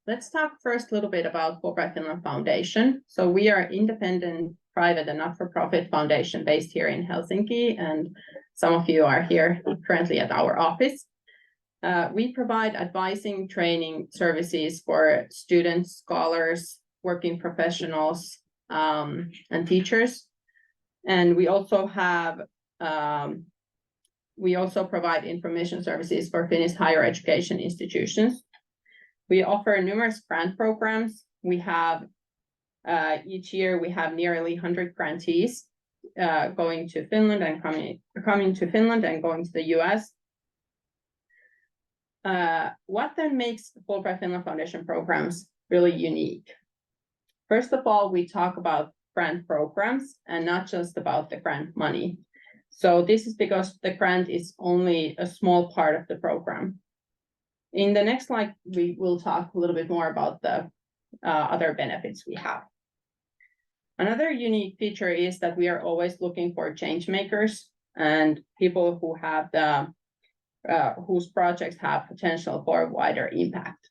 let's talk first a little bit about Fulbright Finland Foundation. So we are independent, private and not-for-profit foundation based here in Helsinki, and some of you are here currently at our office. We provide advising, training services for students, scholars, working professionals, and teachers. And we also provide information services for Finnish higher education institutions. We offer numerous grant programs. We have each year we have nearly 100 grantees going to Finland and coming to Finland and going to the US. What then makes Fulbright Finland Foundation programs really unique? First of all, we talk about grant programs and not just about the grant money. So this is because the grant is only a small part of the program. In the next slide, we will talk a little bit more about the other benefits we have. Another unique feature is that we are always looking for change makers and people who have whose projects have potential for wider impact.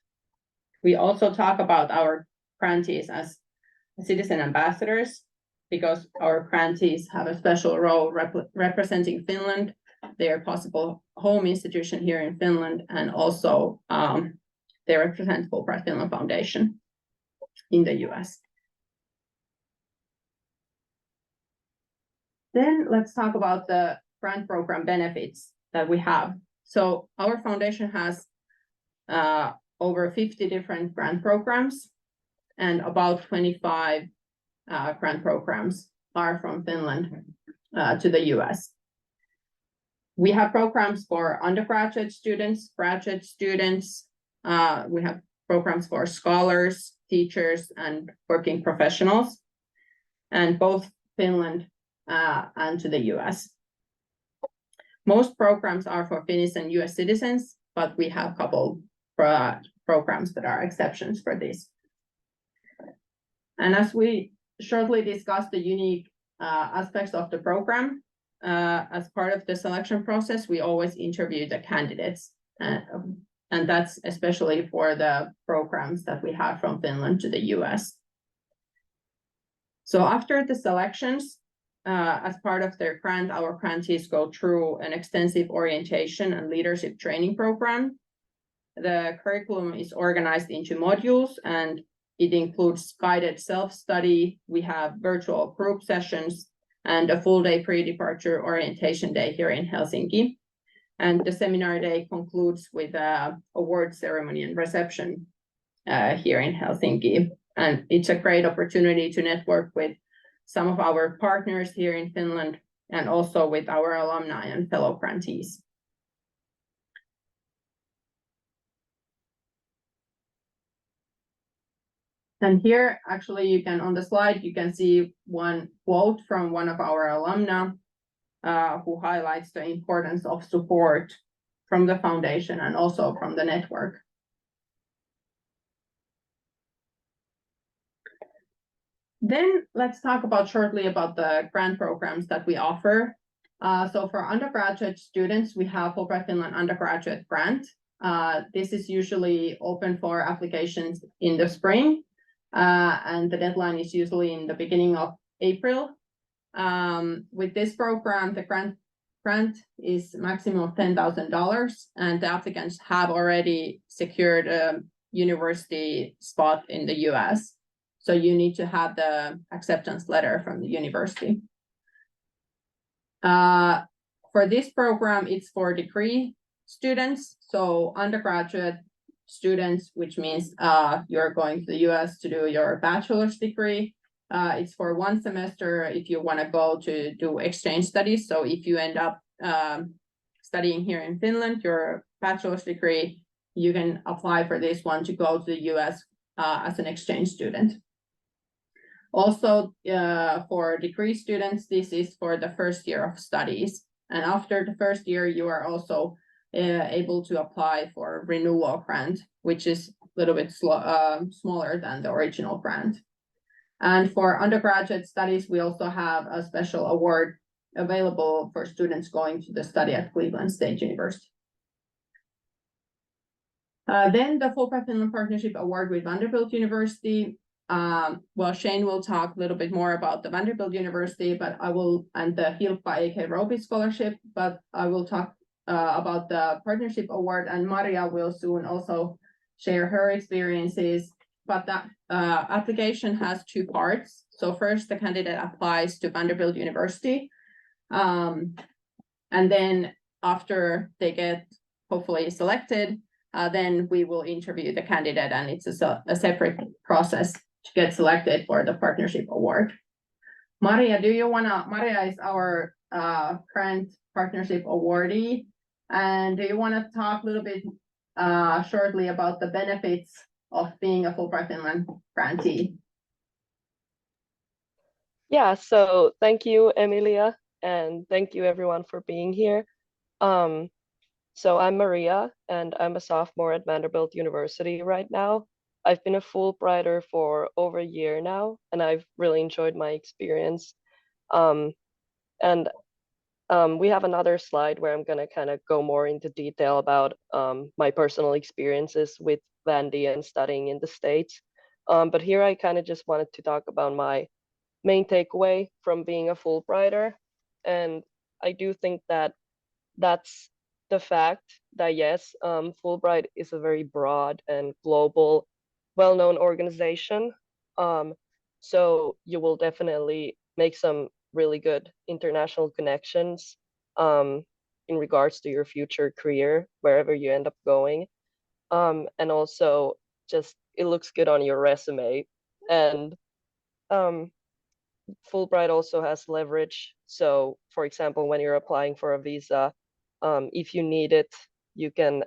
We also talk about our grantees as citizen ambassadors because our grantees have a special role representing Finland, their possible home institution here in Finland, and also they represent Fulbright Finland Foundation in the US. Then let's talk about the grant program benefits that we have. So our foundation has over 50 different grant programs, and about 25 grant programs are from Finland to the US. We have programs for undergraduate students, graduate students. We have programs for scholars, teachers, and working professionals, and both Finland and to the US. Most programs are for Finnish and US citizens, but we have a couple programs that are exceptions for this. And as we shortly discussed the unique aspects of the program, as part of the selection process, we always interview the candidates, and that's especially for the programs that we have from Finland to the US. So after the selections, as part of their grant, our grantees go through an extensive orientation and leadership training program. The curriculum is organized into modules, and it includes guided self-study. We have virtual group sessions and a full-day pre-departure orientation day here in Helsinki. And the seminar day concludes with an award ceremony and reception here in Helsinki. And it's a great opportunity to network with some of our partners here in Finland and also with our alumni and fellow grantees. And here, actually, on the slide, you can see one quote from one of our alumni who highlights the importance of support from the foundation and also from the network. Then let's talk shortly about the grant programs that we offer. So for undergraduate students, we have Fulbright Finland Undergraduate Grant. This is usually open for applications in the spring. And the deadline is usually in the beginning of April. With this program, the grant is maximum of $10,000, and the applicants have already secured a university spot in the US. So you need to have the acceptance letter from the university. For this program, it's for degree students, so undergraduate students, which means you're going to the US to do your bachelor's degree. It's for 1 semester if you want to go to do exchange studies. So if you end up studying here in Finland, your bachelor's degree, you can apply for this one to go to the US as an exchange student. Also, for degree students, this is for the first year of studies. And after the first year, you are also able to apply for renewal grant, which is a little bit smaller than the original grant. And for undergraduate studies, we also have a special award available for students going to the study at Cleveland State University. Then the Fulbright Finland Partnership Award with Vanderbilt University. Well, Shane will talk a little bit more about the Vanderbilt University, and the Hilpa A.K. Roby Scholarship, but I will talk about the Partnership Award, and Maria will soon also share her experiences. But that application has two parts. So first, the candidate applies to Vanderbilt University, and then after they get hopefully selected, then we will interview the candidate, and it's a separate process to get selected for the Partnership Award. Maria is our current Partnership Awardee, and do you wanna talk a little bit shortly about the benefits of being a Fulbright Finland grantee? Yeah, so thank you, Emilia, and thank you everyone for being here. So I'm Maria, and I'm a sophomore at Vanderbilt University right now. I've been a Fulbrighter for over a year now, and I've really enjoyed my experience. We have another slide where I'm gonna kind of go more into detail about my personal experiences with Vandy and studying in the States. But here I kind of just wanted to talk about my main takeaway from being a Fulbrighter. And I do think that that's the fact that yes, Fulbright is a very broad and global, well-known organization. So you will definitely make some really good international connections in regards to your future career, wherever you end up going. And also just it looks good on your resume. And Fulbright also has leverage. So for example, when you're applying for a visa, if you need it, you can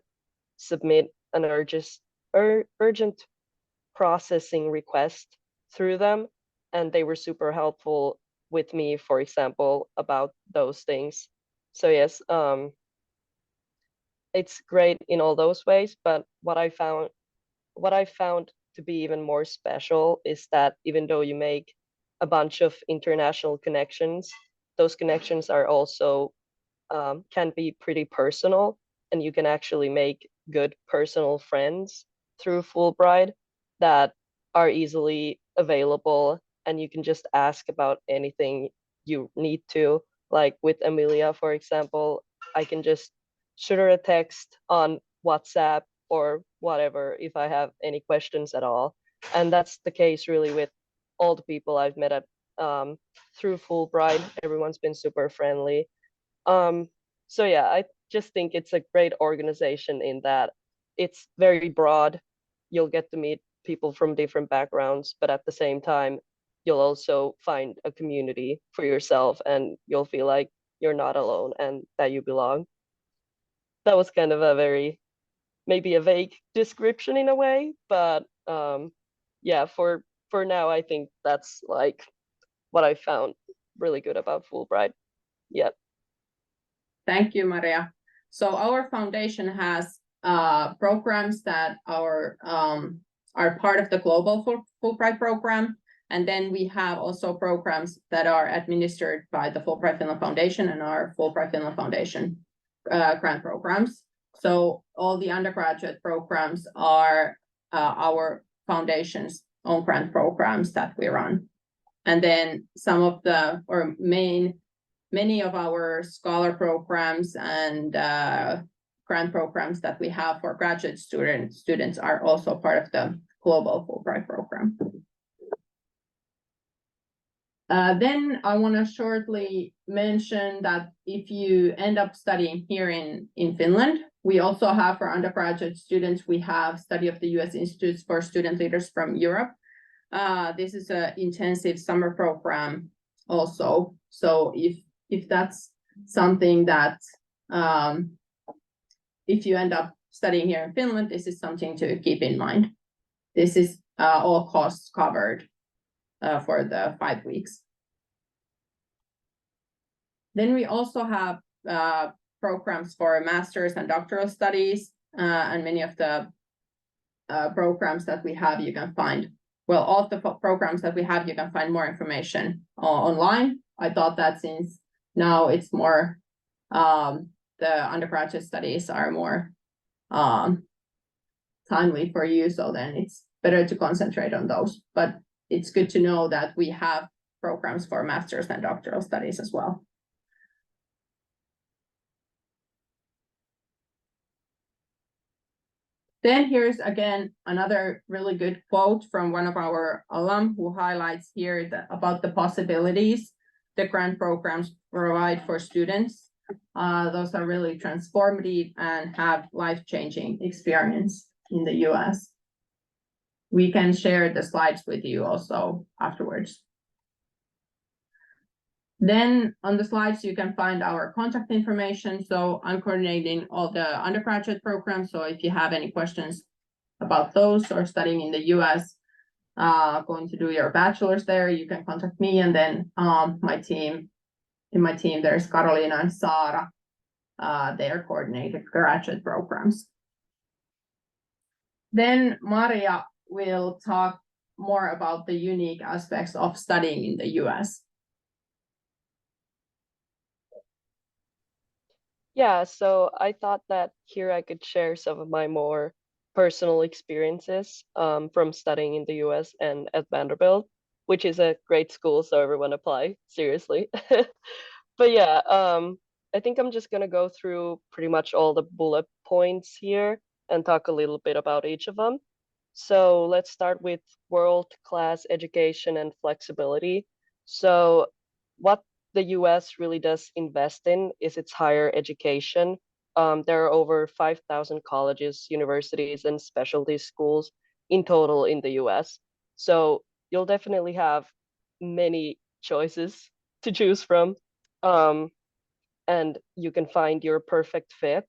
submit an urgent processing request through them. And they were super helpful with me, for example, about those things. So yes, it's great in all those ways. But what I found to be even more special is that even though you make a bunch of international connections, those connections are also can be pretty personal, and you can actually make good personal friends through Fulbright that are easily available, and you can just ask about anything you need to. Like with Emilia, for example, I can just shoot her a text on WhatsApp or whatever if I have any questions at all. And that's the case really with all the people I've met at through Fulbright. Everyone's been super friendly. So yeah, I just think it's a great organization in that it's very broad. You'll get to meet people from different backgrounds, but at the same time, you'll also find a community for yourself, and you'll feel like you're not alone and that you belong. That was kind of a very, maybe a vague description in a way, but yeah, for now, I think that's like what I found really good about Fulbright. Yeah. Thank you, Maria. So our foundation has programs that are part of the global Fulbright program. And then we have also programs that are administered by the Fulbright Finland Foundation and our Fulbright Finland Foundation grant programs. So all the undergraduate programs are our foundation's own grant programs that we run. And then some of the, or many of our scholar programs and grant programs that we have for graduate students are also part of the global Fulbright program. Then I want to shortly mention that if you end up studying here in Finland, we also have for undergraduate students, we have Study of the U.S. Institutes for Student Leaders from Europe. This is an intensive summer program also. So if that's something that, if you end up studying here in Finland, this is something to keep in mind. This is all costs covered for the 5 weeks. Then we also have programs for master's and doctoral studies, and many of the programs that we have, you can find, well, all the programs that we have, you can find more information online. I thought that since now it's more, the undergraduate studies are more timely for you, so then it's better to concentrate on those. But it's good to know that we have programs for master's and doctoral studies as well. Then here's again another really good quote from one of our alum who highlights here about the possibilities the grant programs provide for students. Those are really transformative and have life-changing experience in the US. We can share the slides with you also afterwards. Then on the slides, you can find our contact information. So I'm coordinating all the undergraduate programs. So if you have any questions about those or studying in the US, going to do your bachelor's there, you can contact me. And then in my team, there's Carolina and Sara. They are coordinated graduate programs. Then Maria will talk more about the unique aspects of studying in the US. Yeah, so I thought that here I could share some of my more personal experiences from studying in the US and at Vanderbilt, which is a great school, so everyone apply, seriously. But yeah, I think I'm just gonna go through pretty much all the bullet points here and talk a little bit about each of them. So let's start with world-class education and flexibility. So what the US really does invest in is its higher education. There are over 5,000 colleges, universities, and specialty schools in total in the US. So you'll definitely have many choices to choose from. And you can find your perfect fit.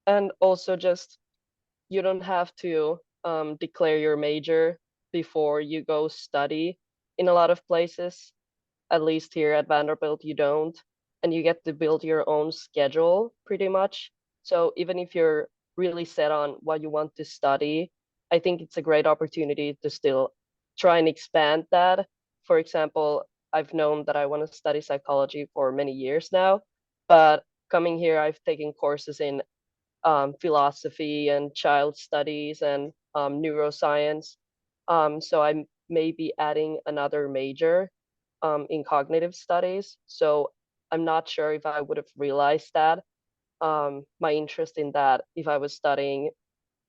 And also just, you don't have to declare your major before you go study in a lot of places. At least here at Vanderbilt, you don't. And you get to build your own schedule pretty much. So even if you're really set on what you want to study, I think it's a great opportunity to still try and expand that. For example, I've known that I want to study psychology for many years now, but coming here, I've taken courses in philosophy and child studies and neuroscience. So I may be adding another major in cognitive studies. So I'm not sure if I would have realized that my interest in that if I was studying,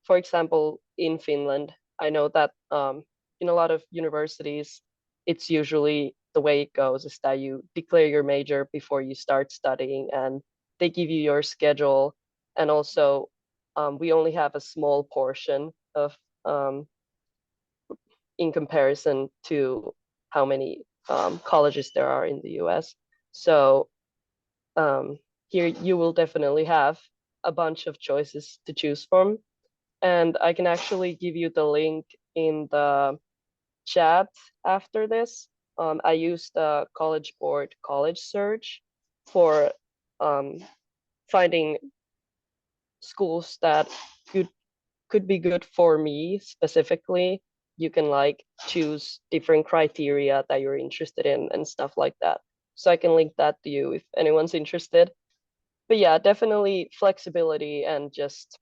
for example, in Finland. I know that in a lot of universities, it's usually the way it goes is that you declare your major before you start studying and they give you your schedule. And also, we only have a small portion of in comparison to how many colleges there are in the US. So here you will definitely have a bunch of choices to choose from. And I can actually give you the link in the chat after this. I used the College Board college search for finding schools that could be good for me specifically. You can like choose different criteria that you're interested in and stuff like that. So I can link that to you if anyone's interested. But yeah, definitely flexibility and just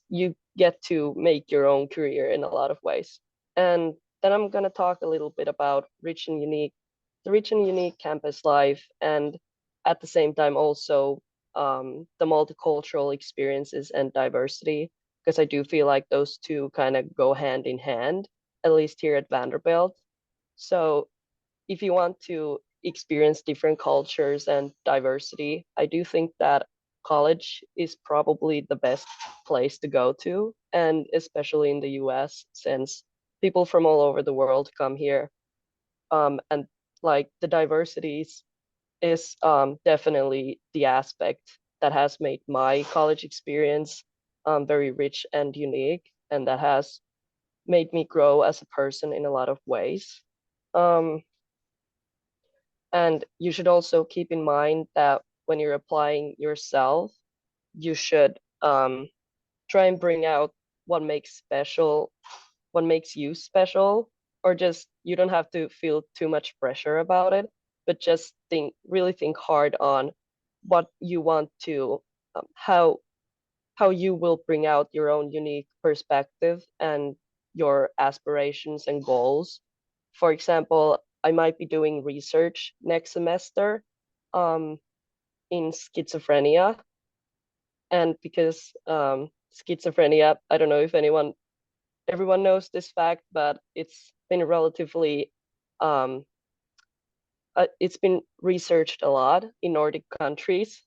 you get to make your own career in a lot of ways. And then I'm going to talk a little bit about the rich and unique campus life, and at the same time also the multicultural experiences and diversity, because I do feel like those two kind of go hand in hand, at least here at Vanderbilt. So if you want to experience different cultures and diversity, I do think that college is probably the best place to go to, and especially in the US, since people from all over the world come here. And like the diversities is definitely the aspect that has made my college experience very rich and unique, and that has made me grow as a person in a lot of ways. Um, and you should also keep in mind that when you're applying yourself, you should try and bring out what makes special, what makes you special, or just you don't have to feel too much pressure about it, but just really think hard on what you want to, how how you will bring out your own unique perspective and your aspirations and goals. For example, I might be doing research next semester um, in schizophrenia. And because schizophrenia, I don't know if everyone knows this fact, but it's been relatively um, it's been researched a lot in Nordic countries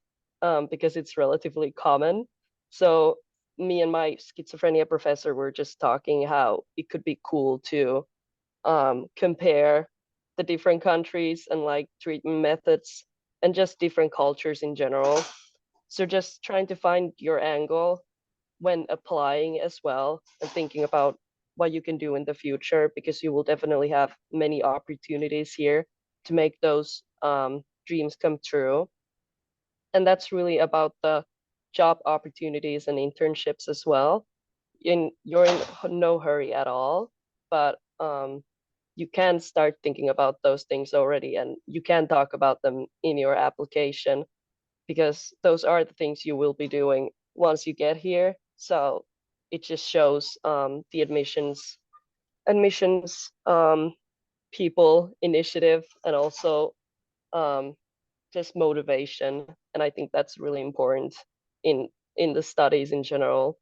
because it's relatively common. So me and my schizophrenia professor were just talking how it could be cool to compare the different countries and like treatment methods and just different cultures in general. So just trying to find your angle when applying as well and thinking about what you can do in the future because you will definitely have many opportunities here to make those dreams come true. And that's really about the job opportunities and internships as well. You're in no hurry at all, but you can start thinking about those things already and you can talk about them in your application because those are the things you will be doing once you get here. So it just shows the admissions people initiative and also um, just motivation. And I think that's really important in in the studies in general.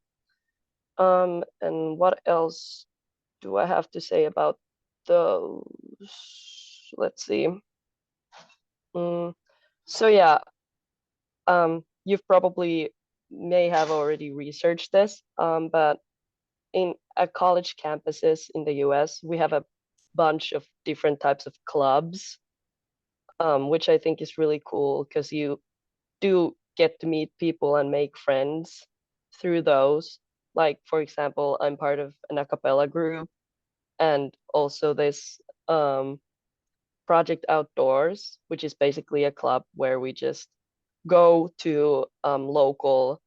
And what else do I have to say about those? Let's see. Mm, so yeah, you've probably may have already researched this, but in at college campuses in the US, we have a bunch of different types of clubs, which I think is really cool because you do get to meet people and make friends through those. Like, for example, I'm part of an a cappella group and also this um, Project Outdoors, which is basically a club where we just go to local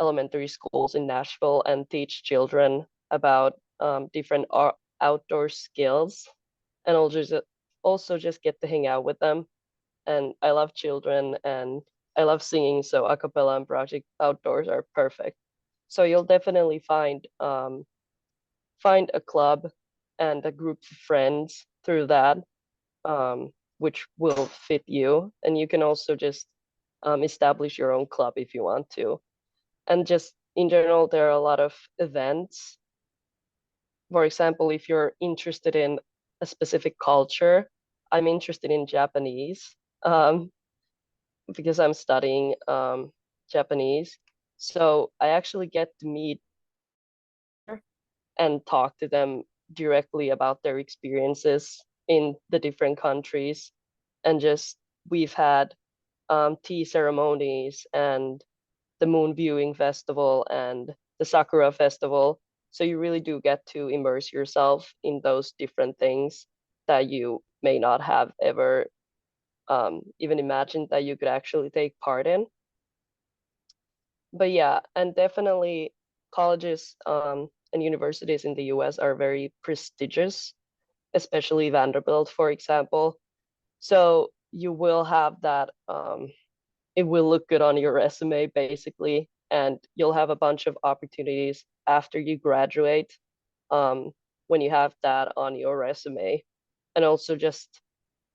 elementary schools in Nashville and teach children about different outdoor skills and also just get to hang out with them. And I love children and I love singing, so a cappella and Project Outdoors are perfect. So you'll definitely find a club and a group of friends through that, which will fit you. And you can also just establish your own club if you want to. And just in general, there are a lot of events. For example, if you're interested in a specific culture, I'm interested in Japanese because I'm studying Japanese. So I actually get to meet and talk to them directly about their experiences in the different countries. And just we've had tea ceremonies and the moon viewing festival and the sakura festival. So you really do get to immerse yourself in those different things that you may not have ever even imagined that you could actually take part in. But yeah, and definitely colleges and universities in the US are very prestigious, especially Vanderbilt, for example. So you will have that, it will look good on your resume, basically, and you'll have a bunch of opportunities after you graduate when you have that on your resume. And also just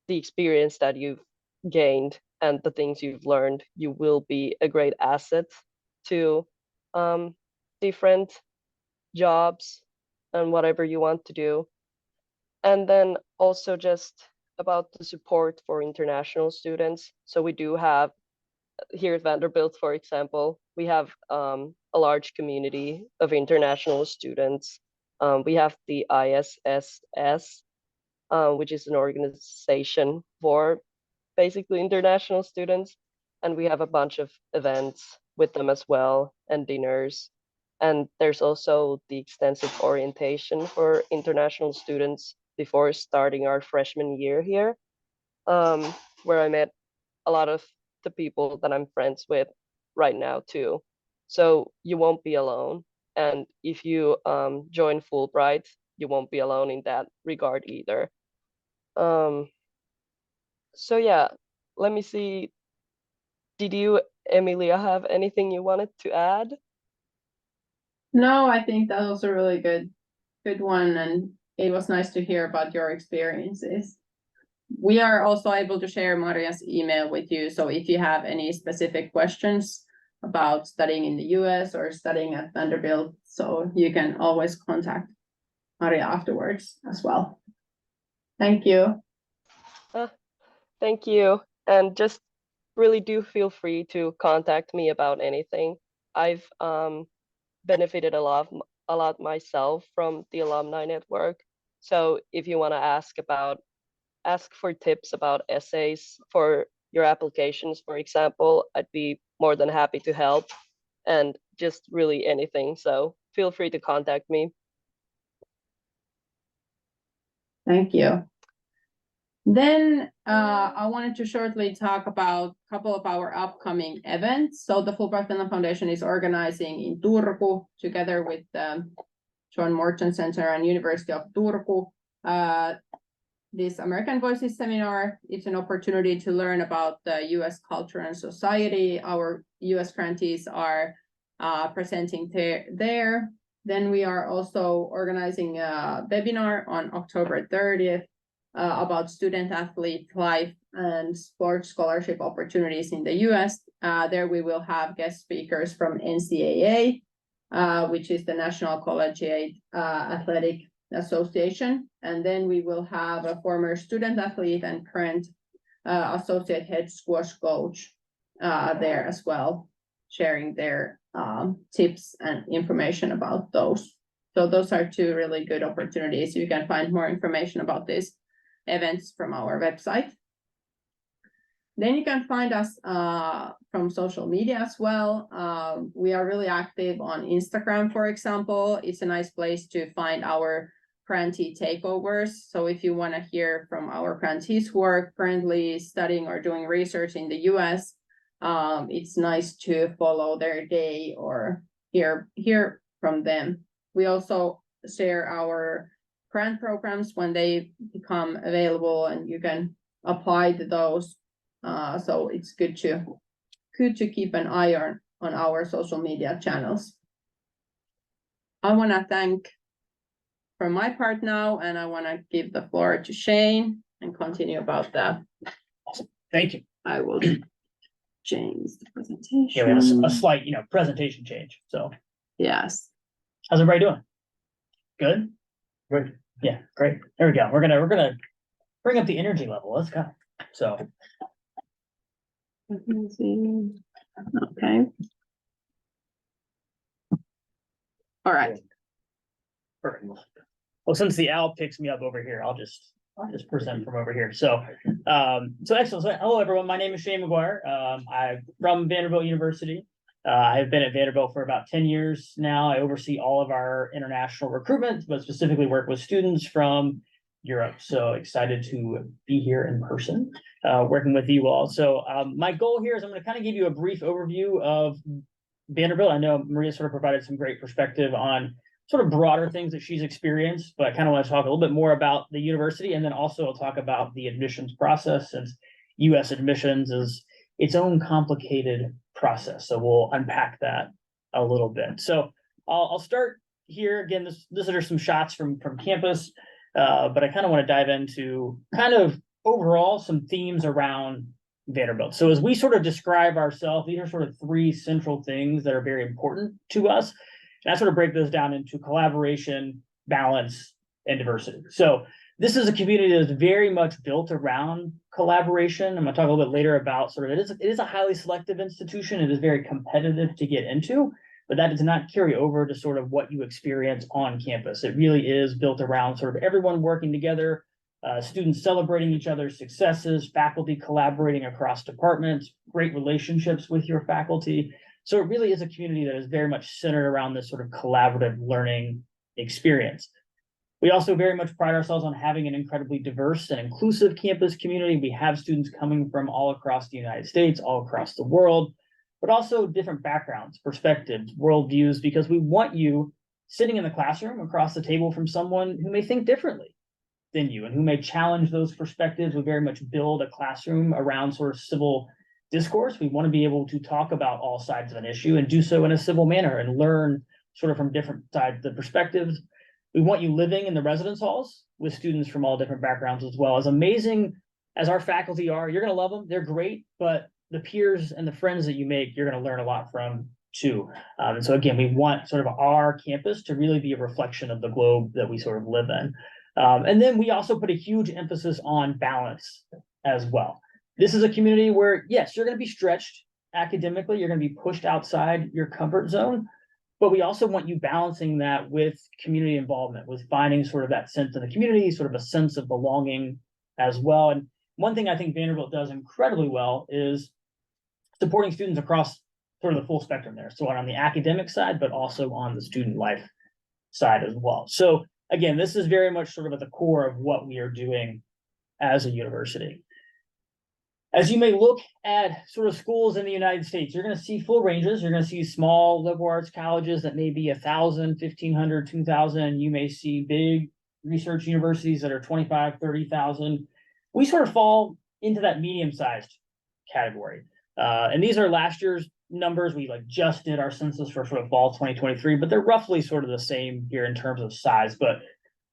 the experience that you've gained and the things you've learned, you will be a great asset to um, different jobs and whatever you want to do. And then also just about the support for international students. So we do have here at Vanderbilt, for example, we have a large community of international students. We have the ISSS, which is an organization for basically international students. And we have a bunch of events with them as well and dinners. And there's also the extensive orientation for international students before starting our freshman year here, where I met a lot of the people that I'm friends with right now too. So you won't be alone. And if you join Fulbright, you won't be alone in that regard either. Um, so yeah, let me see. Did you, Emilia, have anything you wanted to add? No, I think that was a really good one, and it was nice to hear about your experiences. We are also able to share Maria's email with you, so if you have any specific questions about studying in the US or studying at Vanderbilt, so you can always contact Maria afterwards as well. Thank you. Thank you. And just really do feel free to contact me about anything. I've benefited a lot myself from the alumni network. So if you want to ask for tips about essays for your applications, for example, I'd be more than happy to help, and just really anything. So feel free to contact me. Thank you. Then I wanted to shortly talk about a couple of our upcoming events. So the Fulbright Finland Foundation is organizing in Turku together with the John Morton Center and University of Turku this American Voices seminar. It's an opportunity to learn about the US culture and society. Our US grantees are presenting there. Then we are also organizing a webinar on October 30th about student athlete life and sports scholarship opportunities in the US. There we will have guest speakers from NCAA, which is the National Collegiate Athletic Association. And then we will have a former student athlete and current associate head squash coach there as well, sharing their tips and information about those. So those are two really good opportunities. You can find more information about these events from our website. Then you can find us from social media as well. We are really active on Instagram, for example. It's a nice place to find our grantee takeovers. So if you want to hear from our grantees who are currently studying or doing research in the US, it's nice to follow their day or hear from them. We also share our grant programs when they become available, and you can apply to those. So it's good to keep an eye on our social media channels. I want to thank for my part now, and I want to give the floor to Shane and continue about that. Awesome. Thank you. I will change the presentation. Yeah, we have a slight, presentation change. So yes. how's everybody doing? Good? Good. Yeah, great. There we go. We're gonna bring up the energy level. Let's go. So okay. All right. perfect. Well, since the owl picks me up over here, I'll just present from over here. So excellent. So, hello everyone. My name is Shane McGuire. I'm from Vanderbilt University. I've been at Vanderbilt for about 10 years now. I oversee all of our international recruitment, but specifically work with students from Europe. So excited to be here in person, working with you all. So my goal here is I'm going to kind of give you a brief overview of Vanderbilt. I know Maria sort of provided some great perspective on sort of broader things that she's experienced, but I kind of want to talk a little bit more about the university, and then also I'll talk about the admissions process, since US admissions is its own complicated process. So we'll unpack that a little bit. So I'll start here. Again, this are some shots from campus, but I kind of want to dive into kind of overall some themes around Vanderbilt. So as we sort of describe ourselves, these are sort of three central things that are very important to us. And I sort of break those down into collaboration, balance, and diversity. So this is a community that is very much built around collaboration. I'm going to talk a little bit later about sort of it is a highly selective institution. It is very competitive to get into, but that does not carry over to sort of what you experience on campus. It really is built around sort of everyone working together, students celebrating each other's successes, faculty collaborating across departments, great relationships with your faculty. So it really is a community that is very much centered around this sort of collaborative learning experience. We also very much pride ourselves on having an incredibly diverse and inclusive campus community. We have students coming from all across the United States, all across the world, but also different backgrounds, perspectives, worldviews, because we want you sitting in the classroom across the table from someone who may think differently than you and who may challenge those perspectives. We very much build a classroom around sort of civil discourse. We want to be able to talk about all sides of an issue and do so in a civil manner and learn sort of from different sides of the perspectives. We want you living in the residence halls with students from all different backgrounds as well. As amazing as our faculty are, you're going to love them. They're great, but the peers and the friends that you make, you're going to learn a lot from too. And so again, we want sort of our campus to really be a reflection of the globe that we sort of live in. And then we also put a huge emphasis on balance as well. This is a community where, yes, you're going to be stretched academically, you're going to be pushed outside your comfort zone, but we also want you balancing that with community involvement, with finding sort of that sense of the community, sort of a sense of belonging as well. And one thing I think Vanderbilt does incredibly well is supporting students across sort of the full spectrum there. So on the academic side, but also on the student life side as well. So again, this is very much sort of at the core of what we are doing as a university. As you may look at sort of schools in the United States, you're going to see full ranges. You're going to see small liberal arts colleges that may be 1,000, 1,500, 2,000. You may see big research universities that are 25, 30,000. We sort of fall into that medium-sized category. And these are last year's numbers. We just did our census for sort of fall 2023, but they're roughly sort of the same here in terms of size. But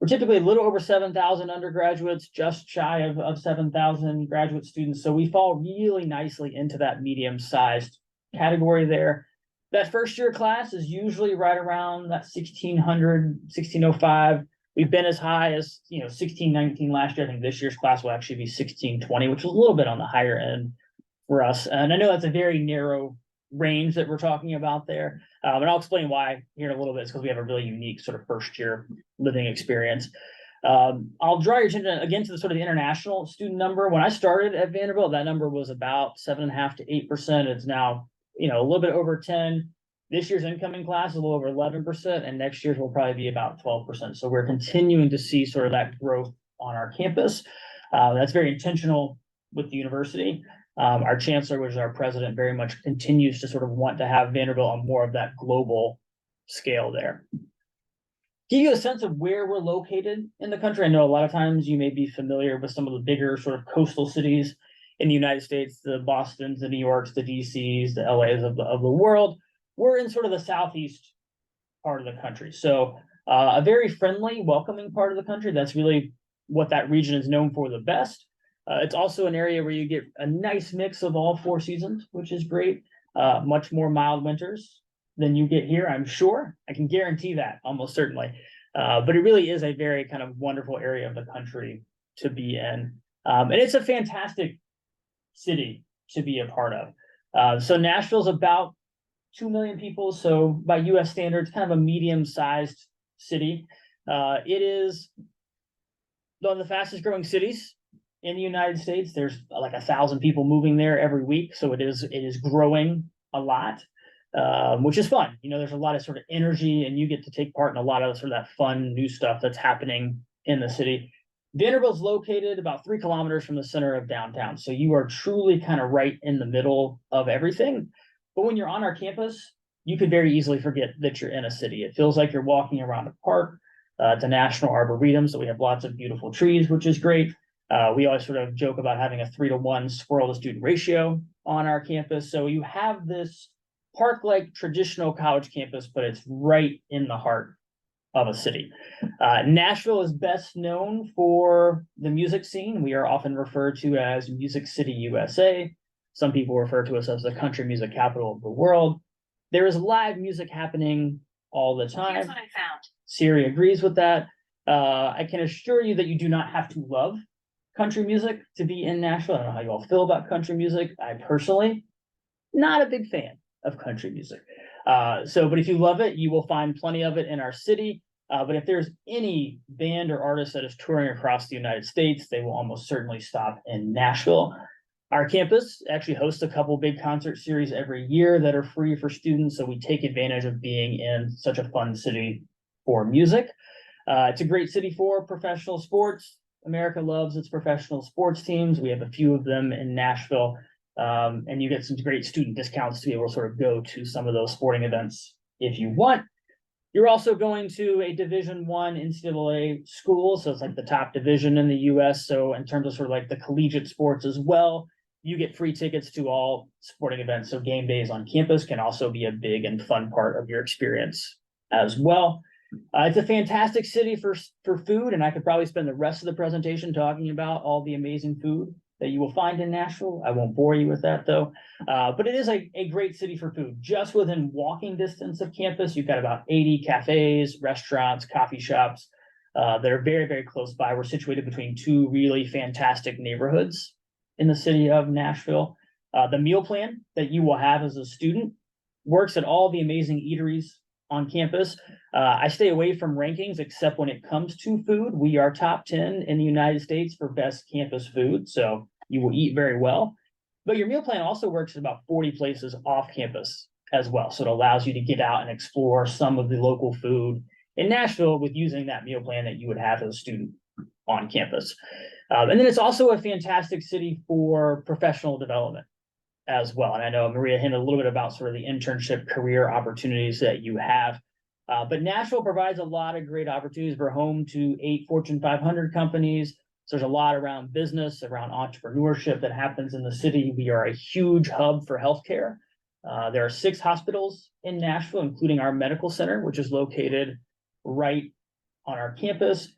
we're typically a little over 7,000 undergraduates, just shy of 7,000 graduate students. So we fall really nicely into that medium-sized category there. That first year class is usually right around that 1,600, 1,605. We've been as high as 1,619 last year. I think this year's class will actually be 1,620, which is a little bit on the higher end for us. And I know that's a very narrow range that we're talking about there. And I'll explain why here in a little bit. It's because we have a really unique sort of first year living experience. I'll draw your attention again to the sort of the international student number. When I started at Vanderbilt, that number was about 7.5% to 8%. It's now, a little bit over 10. This year's incoming class is a little over 11%, and next year's will probably be about 12%. So we're continuing to see sort of that growth on our campus. That's very intentional with the university. Our chancellor, which is our president, very much continues to sort of want to have Vanderbilt on more of that global scale there. Give you a sense of where we're located in the country. I know a lot of times you may be familiar with some of the bigger sort of coastal cities in the United States, the Bostons, the New Yorks, the DCs, the LAs of the world. We're in sort of the southeast part of the country. So a very friendly, welcoming part of the country. That's really what that region is known for the best. It's also an area where you get a nice mix of all 4 seasons, which is great. Much more mild winters than you get here, I'm sure. I can guarantee that, almost certainly. But it really is a very kind of wonderful area of the country to be in. And it's a fantastic city to be a part of. So Nashville's about 2 million people. So by US standards, kind of a medium-sized city. It is one of the fastest growing cities in the United States. There's like 1,000 people moving there every week. So it is growing a lot, which is fun. There's a lot of sort of energy, and you get to take part in a lot of sort of that fun new stuff that's happening in the city. Vanderbilt's located about 3 kilometers from the center of downtown. So you are truly kind of right in the middle of everything. But when you're on our campus, you could very easily forget that you're in a city. It feels like you're walking around a park. It's a national arboretum, so we have lots of beautiful trees, which is great. We always sort of joke about having a 3-to-1 squirrel to student ratio on our campus. So you have this park-like traditional college campus, but it's right in the heart of a city. Nashville is best known for the music scene. We are often referred to as Music City, USA. Some people refer to us as the country music capital of the world. There is live music happening all the time. Here's what I found. Siri agrees with that. I can assure you that you do not have to love country music to be in Nashville. I don't know how you all feel about country music. I personally, not a big fan of country music. But if you love it, you will find plenty of it in our city. But if there's any band or artist that is touring across the United States, they will almost certainly stop in Nashville. Our campus actually hosts a couple big concert series every year that are free for students. So we take advantage of being in such a fun city for music. It's a great city for professional sports. America loves its professional sports teams. We have a few of them in Nashville, and you get some great student discounts to be able to sort of go to some of those sporting events if you want. You're also going to a Division I NCAA school, so it's like the top division in the US. So in terms of sort of like the collegiate sports as well, you get free tickets to all sporting events. So game days on campus can also be a big and fun part of your experience as well. It's a fantastic city for food, and I could probably spend the rest of the presentation talking about all the amazing food that you will find in Nashville. I won't bore you with that though, but it is a great city for food. Just within walking distance of campus, you've got about 80 cafes, restaurants, coffee shops that are very, very close by. We're situated between two really fantastic neighborhoods in the city of Nashville. The meal plan that you will have as a student works at all the amazing eateries on campus. I stay away from rankings except when it comes to food. We are top 10 in the United States for best campus food, so you will eat very well. But your meal plan also works at about 40 places off campus as well. So it allows you to get out and explore some of the local food in Nashville with using that meal plan that you would have as a student on campus. And then it's also a fantastic city for professional development as well. And I know Maria hinted a little bit about sort of the internship career opportunities that you have. But Nashville provides a lot of great opportunities. We're home to 8 Fortune 500 companies. So there's a lot around business, around entrepreneurship that happens in the city. We are a huge hub for healthcare. There are 6 hospitals in Nashville, including our medical center, which is located right on our campus.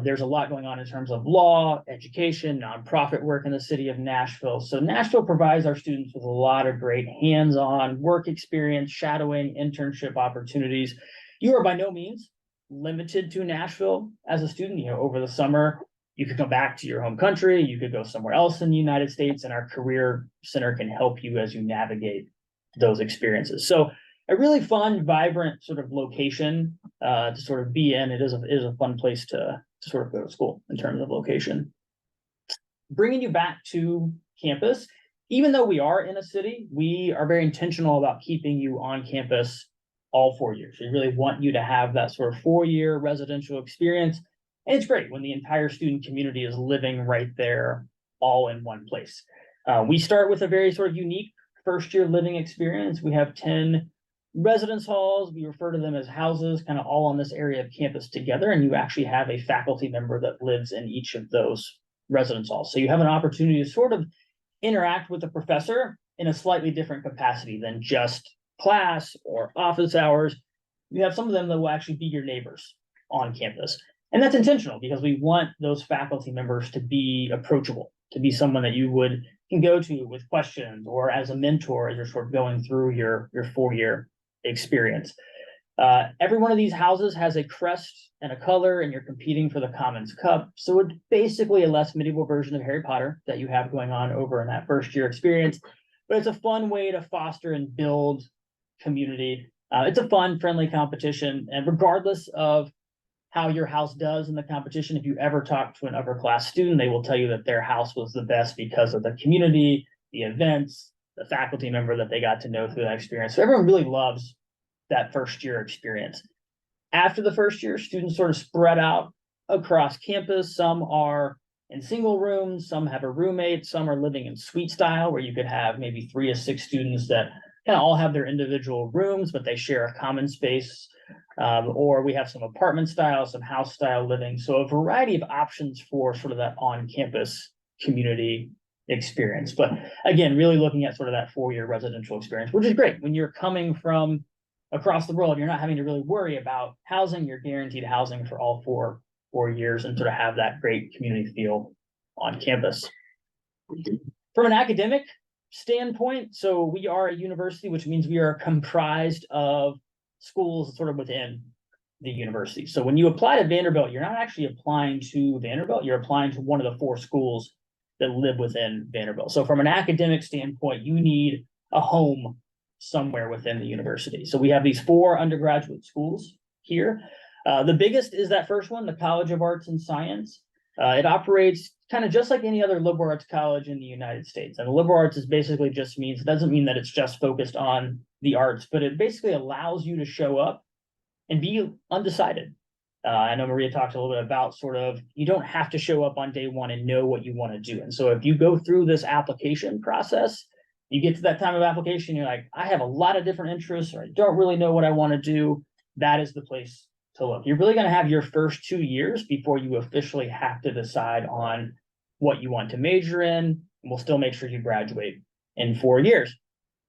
There's a lot going on in terms of law, education, nonprofit work in the city of Nashville. So Nashville provides our students with a lot of great hands-on work experience, shadowing, internship opportunities. You are by no means limited to Nashville as a student. You know, over the summer, you could come back to your home country, you could go somewhere else in the United States, and our Career Center can help you as you navigate those experiences. So a really fun, vibrant sort of location to sort of be in. It is a fun place to sort of go to school in terms of location. Bringing you back to campus, even though we are in a city, we are very intentional about keeping you on campus all 4 years. We really want you to have that sort of 4-year residential experience. And it's great when the entire student community is living right there, all in one place. We start with a very sort of unique first-year living experience. We have 10 residence halls. We refer to them as houses, kind of all on this area of campus together. And you actually have a faculty member that lives in each of those residence halls. So you have an opportunity to sort of interact with the professor in a slightly different capacity than just class or office hours. You have some of them that will actually be your neighbors on campus. And that's intentional because we want those faculty members to be approachable, to be someone that you can go to with questions or as a mentor as you're sort of going through your 4-year experience. Every one of these houses has a crest and a color, and you're competing for the Commons Cup. So it's basically a less medieval version of Harry Potter that you have going on over in that first year experience. But it's a fun way to foster and build community. It's a fun, friendly competition. And regardless of how your house does in the competition, if you ever talk to an upper class student, they will tell you that their house was the best because of the community, the events, the faculty member that they got to know through that experience. So everyone really loves that first year experience. After the first year, students sort of spread out across campus. Some are in single rooms, some have a roommate, some are living in suite style, where you could have maybe 3 to 6 students that kind of all have their individual rooms, but they share a common space. Or we have some apartment style, some house style living. So a variety of options for sort of that on-campus community experience. But again, really looking at sort of that 4-year residential experience, which is great. When you're coming from across the world, you're not having to really worry about housing. You're guaranteed housing for all 4 years and sort of have that great community feel on campus. From an academic standpoint, so we are a university, which means we are comprised of schools sort of within the university. So when you apply to Vanderbilt, you're not actually applying to Vanderbilt, you're applying to one of the 4 schools that live within Vanderbilt. So from an academic standpoint, you need a home somewhere within the university. So we have these 4 undergraduate schools here. The biggest is that first one, the College of Arts and Science. It operates kind of just like any other liberal arts college in the United States. And liberal arts is basically just means, it doesn't mean that it's just focused on the arts, but it basically allows you to show up and be undecided. I know Maria talked a little bit about sort of, you don't have to show up on day one and know what you want to do. And so if you go through this application process, you get to that time of application, you're like, I have a lot of different interests, or I don't really know what I want to do. That is the place to look. You're really going to have your first 2 years before you officially have to decide on what you want to major in. And we'll still make sure you graduate in 4 years.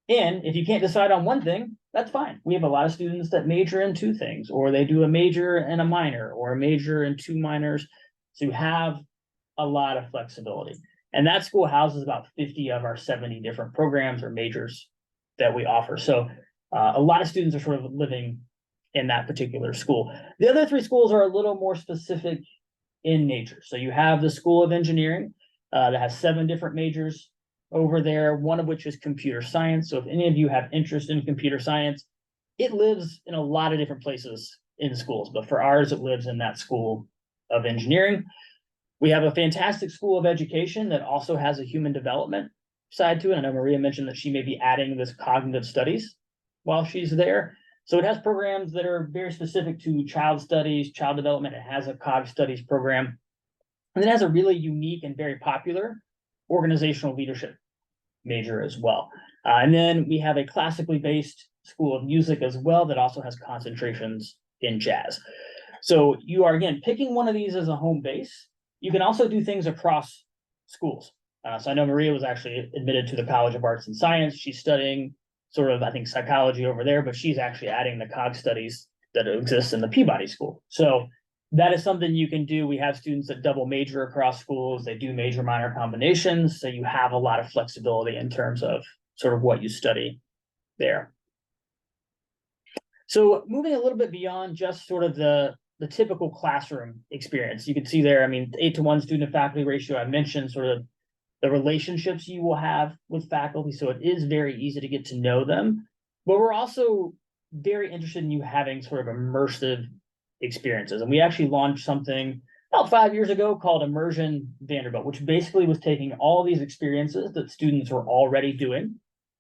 And if you can't decide on one thing, that's fine. We have a lot of students that major in two things, or they do a major and a minor, or a major and two minors. So you have a lot of flexibility. And that school houses about 50 of our 70 different programs or majors that we offer. So a lot of students are sort of living in that particular school. The other three schools are a little more specific in nature. So you have the School of Engineering that has 7 different majors over there, one of which is computer science. So if any of you have interest in computer science, it lives in a lot of different places in schools, but for ours, it lives in that School of Engineering. We have a fantastic School of Education that also has a human development side to it. I know Maria mentioned that she may be adding this cognitive studies while she's there. So it has programs that are very specific to child studies, child development. It has a cog studies program. And it has a really unique and very popular organizational leadership major as well. And then we have a classically based School of Music as well that also has concentrations in jazz. So you are, again, picking one of these as a home base. You can also do things across schools. So I know Maria was actually admitted to the College of Arts and Science. She's studying sort of, I think, psychology over there, but she's actually adding the cog studies that exist in the Peabody School. So that is something you can do. We have students that double major across schools. They do major minor combinations. So you have a lot of flexibility in terms of sort of what you study there. So moving a little bit beyond just sort of the typical classroom experience, you can see there, I mean, 8-to-1 student to faculty ratio. I mentioned sort of the relationships you will have with faculty. So it is very easy to get to know them, but we're also very interested in you having sort of immersive experiences. And we actually launched something about 5 years ago called Immersion Vanderbilt, which basically was taking all these experiences that students were already doing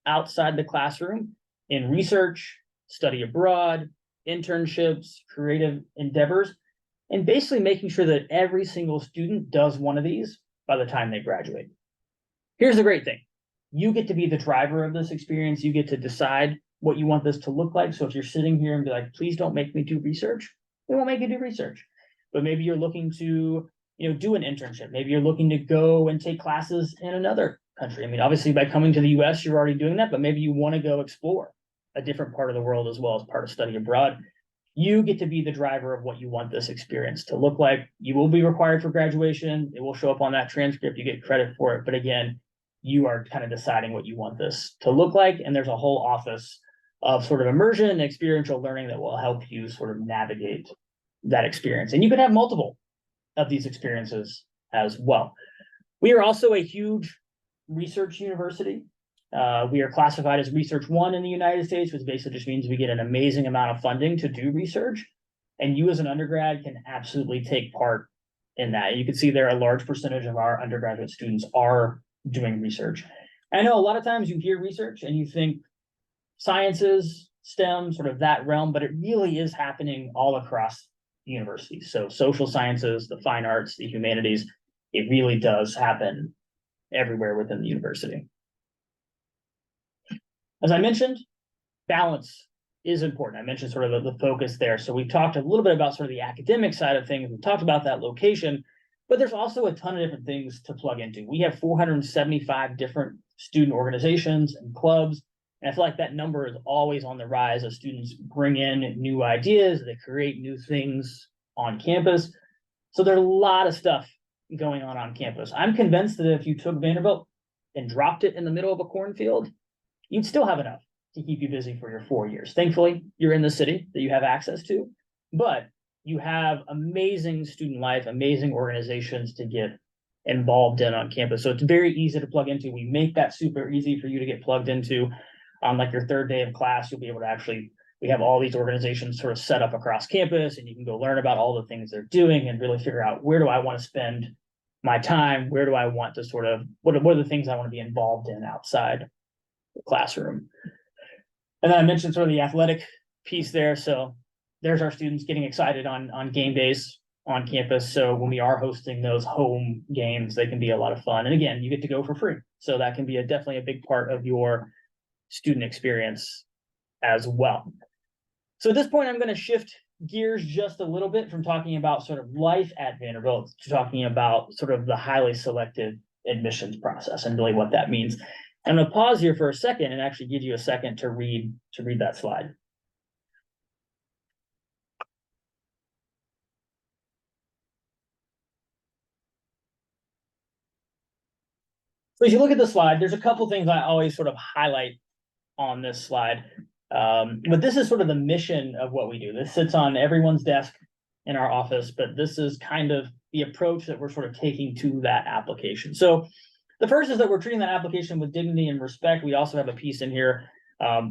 outside the classroom in research, study abroad, internships, creative endeavors, and basically making sure that every single student does one of these by the time they graduate. Here's the great thing. You get to be the driver of this experience. You get to decide what you want this to look like. So if you're sitting here and be like, please don't make me do research, we won't make you do research. But maybe you're looking to, do an internship. Maybe you're looking to go and take classes in another country. I mean, obviously by coming to the US, you're already doing that, but maybe you want to go explore a different part of the world as well as part of study abroad. You get to be the driver of what you want this experience to look like. You will be required for graduation. It will show up on that transcript. You get credit for it. But again, you are kind of deciding what you want this to look like. And there's a whole office of sort of immersion and experiential learning that will help you sort of navigate that experience. And you can have multiple of these experiences as well. We are also a huge research university. We are classified as Research 1 in the United States, which basically just means we get an amazing amount of funding to do research. And you as an undergrad can absolutely take part in that. You can see there a large percentage of our undergraduate students are doing research. I know a lot of times you hear research and you think sciences, STEM, sort of that realm, but it really is happening all across the university. So social sciences, the fine arts, the humanities, it really does happen everywhere within the university. As I mentioned, balance is important. I mentioned sort of the focus there. So we've talked a little bit about sort of the academic side of things. We've talked about that location, but there's also a ton of different things to plug into. We have 475 different student organizations and clubs. And I feel like that number is always on the rise as students bring in new ideas, they create new things on campus. So there's a lot of stuff going on campus. I'm convinced that if you took Vanderbilt and dropped it in the middle of a cornfield, you'd still have enough to keep you busy for your 4 years. Thankfully, you're in the city that you have access to, but you have amazing student life, amazing organizations to get involved in on campus. So it's very easy to plug into. We make that super easy for you to get plugged into. On like your third day of class, you'll be able to actually, we have all these organizations sort of set up across campus, and you can go learn about all the things they're doing and really figure out, where do I want to spend my time? Where do I want to sort of, what are the things I want to be involved in outside the classroom? And then I mentioned sort of the athletic piece there. So there's our students getting excited on game days on campus. So when we are hosting those home games, they can be a lot of fun. And again, you get to go for free. So that can be definitely a big part of your student experience as well. So at this point, I'm going to shift gears just a little bit from talking about sort of life at Vanderbilt to talking about sort of the highly selective admissions process and really what that means. I'm gonna pause here for a second and actually give you a second to read that slide. So as you look at the slide, there's a couple things I always sort of highlight on this slide. But this is sort of the mission of what we do. This sits on everyone's desk in our office, but this is kind of the approach that we're sort of taking to that application. So the first is that we're treating that application with dignity and respect. We also have a piece in here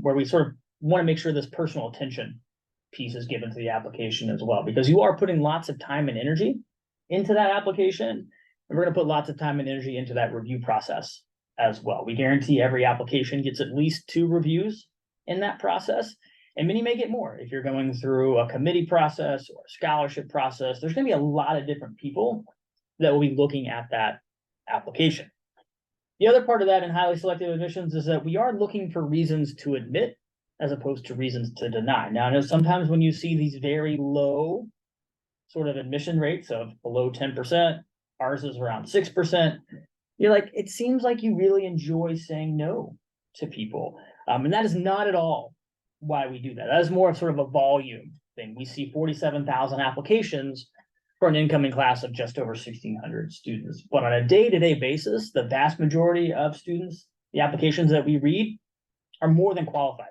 where we sort of want to make sure this personal attention piece is given to the application as well, because you are putting lots of time and energy into that application. And we're going to put lots of time and energy into that review process as well. We guarantee every application gets at least 2 reviews in that process, and many may get more. If you're going through a committee process or a scholarship process, there's going to be a lot of different people that will be looking at that application. The other part of that in highly selective admissions is that we are looking for reasons to admit as opposed to reasons to deny. Now, I know sometimes when you see these very low sort of admission rates of below 10%, ours is around 6%, you're like, it seems like you really enjoy saying no to people. And that is not at all why we do that. That is more of sort of a volume thing. We see 47,000 applications for an incoming class of just over 1,600 students. But on a day-to-day basis, the vast majority of students, the applications that we read, are more than qualified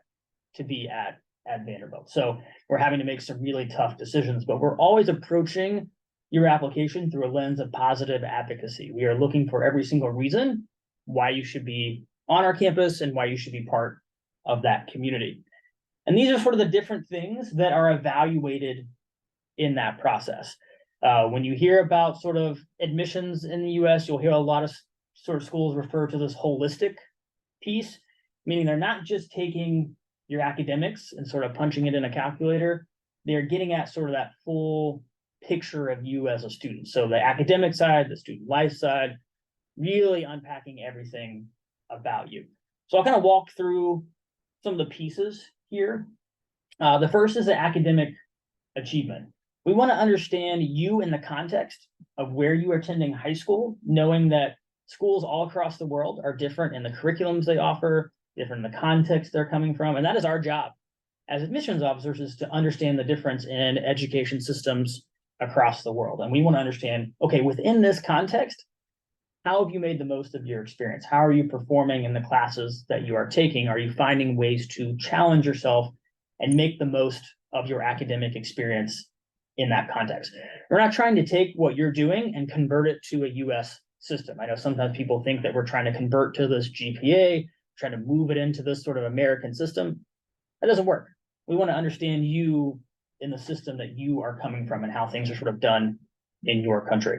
to be at Vanderbilt. So we're having to make some really tough decisions, but we're always approaching your application through a lens of positive advocacy. We are looking for every single reason why you should be on our campus and why you should be part of that community. And these are sort of the different things that are evaluated in that process. When you hear about sort of admissions in the US, you'll hear a lot of sort of schools refer to this holistic piece, meaning they're not just taking your academics and sort of punching it in a calculator. They're getting at sort of that full picture of you as a student. So the academic side, the student life side, really unpacking everything about you. So I'll kind of walk through some of the pieces here. The first is the academic achievement. We want to understand you in the context of where you are attending high school, knowing that schools all across the world are different in the curriculums they offer, different in the context they're coming from. And that is our job as admissions officers, is to understand the difference in education systems across the world. And we want to understand, okay, within this context, how have you made the most of your experience? How are you performing in the classes that you are taking? Are you finding ways to challenge yourself and make the most of your academic experience in that context? We're not trying to take what you're doing and convert it to a US system. I know sometimes people think that we're trying to convert to this GPA, trying to move it into this sort of American system. That doesn't work. We want to understand you in the system that you are coming from and how things are sort of done in your country.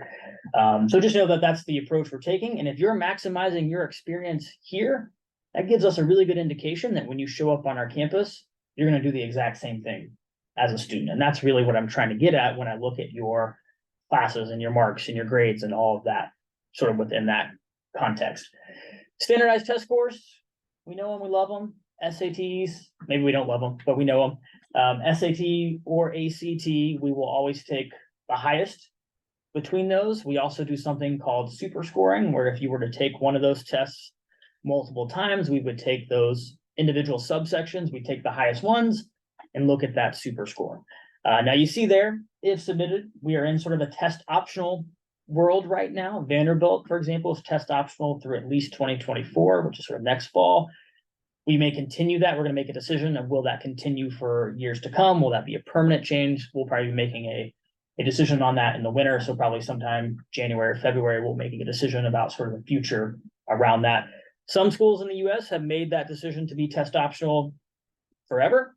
So just know that that's the approach we're taking. And if you're maximizing your experience here, that gives us a really good indication that when you show up on our campus, you're going to do the exact same thing as a student. And that's really what I'm trying to get at when I look at your classes and your marks and your grades and all of that sort of within that context. Standardized test scores, we know them, we love them. SATs, maybe we don't love them, but we know them. SAT or ACT, we will always take the highest between those. We also do something called super scoring, where if you were to take one of those tests multiple times, we would take those individual subsections, we take the highest ones and look at that super score. Now you see there, if submitted, we are in sort of a test optional world right now. Vanderbilt, for example, is test optional through at least 2024, which is sort of next fall. We may continue that. We're going to make a decision of will that continue for years to come? Will that be a permanent change? We'll probably be making a decision on that in the winter. So probably sometime January or February, we'll make a decision about sort of the future around that. Some schools in the US have made that decision to be test optional forever.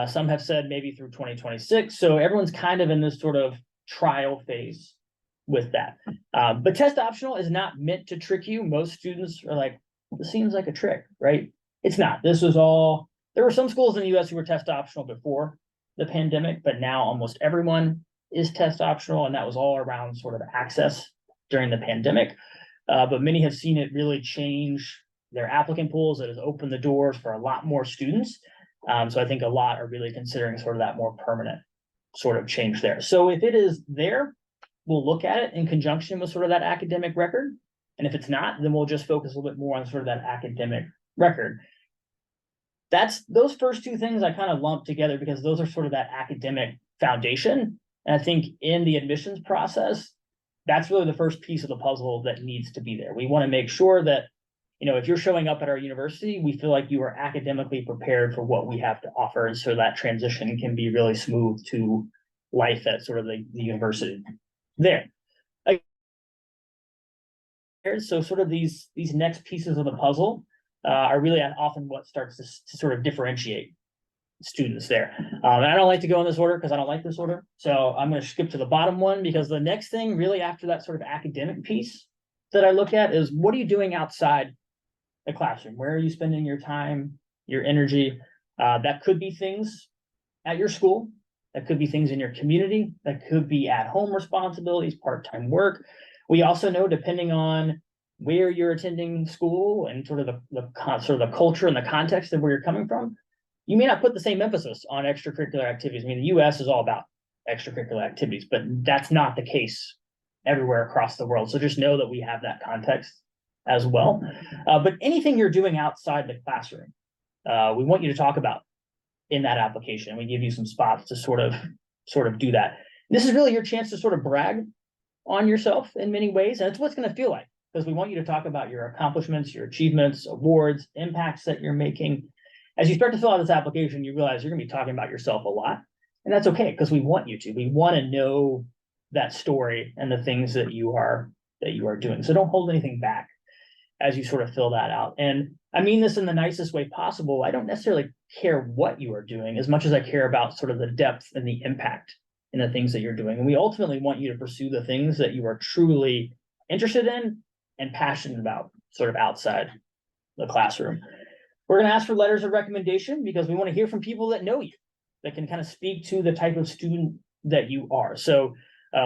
Some have said maybe through 2026. So everyone's kind of in this sort of trial phase with that. But test optional is not meant to trick you. Most students are like, this seems like a trick, right? It's not. This was all, there were some schools in the US who were test optional before the pandemic, but now almost everyone is test optional. And that was all around sort of access during the pandemic. But many have seen it really change their applicant pools. It has opened the doors for a lot more students. So I think a lot are really considering sort of that more permanent sort of change there. So if it is there, we'll look at it in conjunction with sort of that academic record. And if it's not, then we'll just focus a little bit more on sort of that academic record. Those first two things I kind of lump together because those are sort of that academic foundation. And I think in the admissions process, that's really the first piece of the puzzle that needs to be there. We want to make sure that, if you're showing up at our university, we feel like you are academically prepared for what we have to offer. And so that transition can be really smooth to life at sort of the university there. So sort of these next pieces of the puzzle are really often what starts to sort of differentiate students there. And I don't like to go in this order because I don't like this order. So I'm going to skip to the bottom one because the next thing really after that sort of academic piece that I look at is what are you doing outside the classroom? Where are you spending your time, your energy? That could be things at your school. That could be things in your community. That could be at-home responsibilities, part-time work. We also know, depending on where you're attending school and sort of the culture and the context of where you're coming from, you may not put the same emphasis on extracurricular activities. I mean, the US is all about extracurricular activities, but that's not the case everywhere across the world. So just know that we have that context as well. But anything you're doing outside the classroom, we want you to talk about in that application. We give you some spots to sort of do that. This is really your chance to sort of brag on yourself in many ways. And it's what it's going to feel like, because we want you to talk about your accomplishments, your achievements, awards, impacts that you're making. As you start to fill out this application, you realize you're going to be talking about yourself a lot. And that's okay, because we want you to. We want to know that story and the things that you are doing. So don't hold anything back as you sort of fill that out. And I mean this in the nicest way possible. I don't necessarily care what you are doing as much as I care about sort of the depth and the impact in the things that you're doing. And we ultimately want you to pursue the things that you are truly interested in and passionate about sort of outside the classroom. We're going to ask for letters of recommendation because we want to hear from people that know you, that can kind of speak to the type of student that you are. So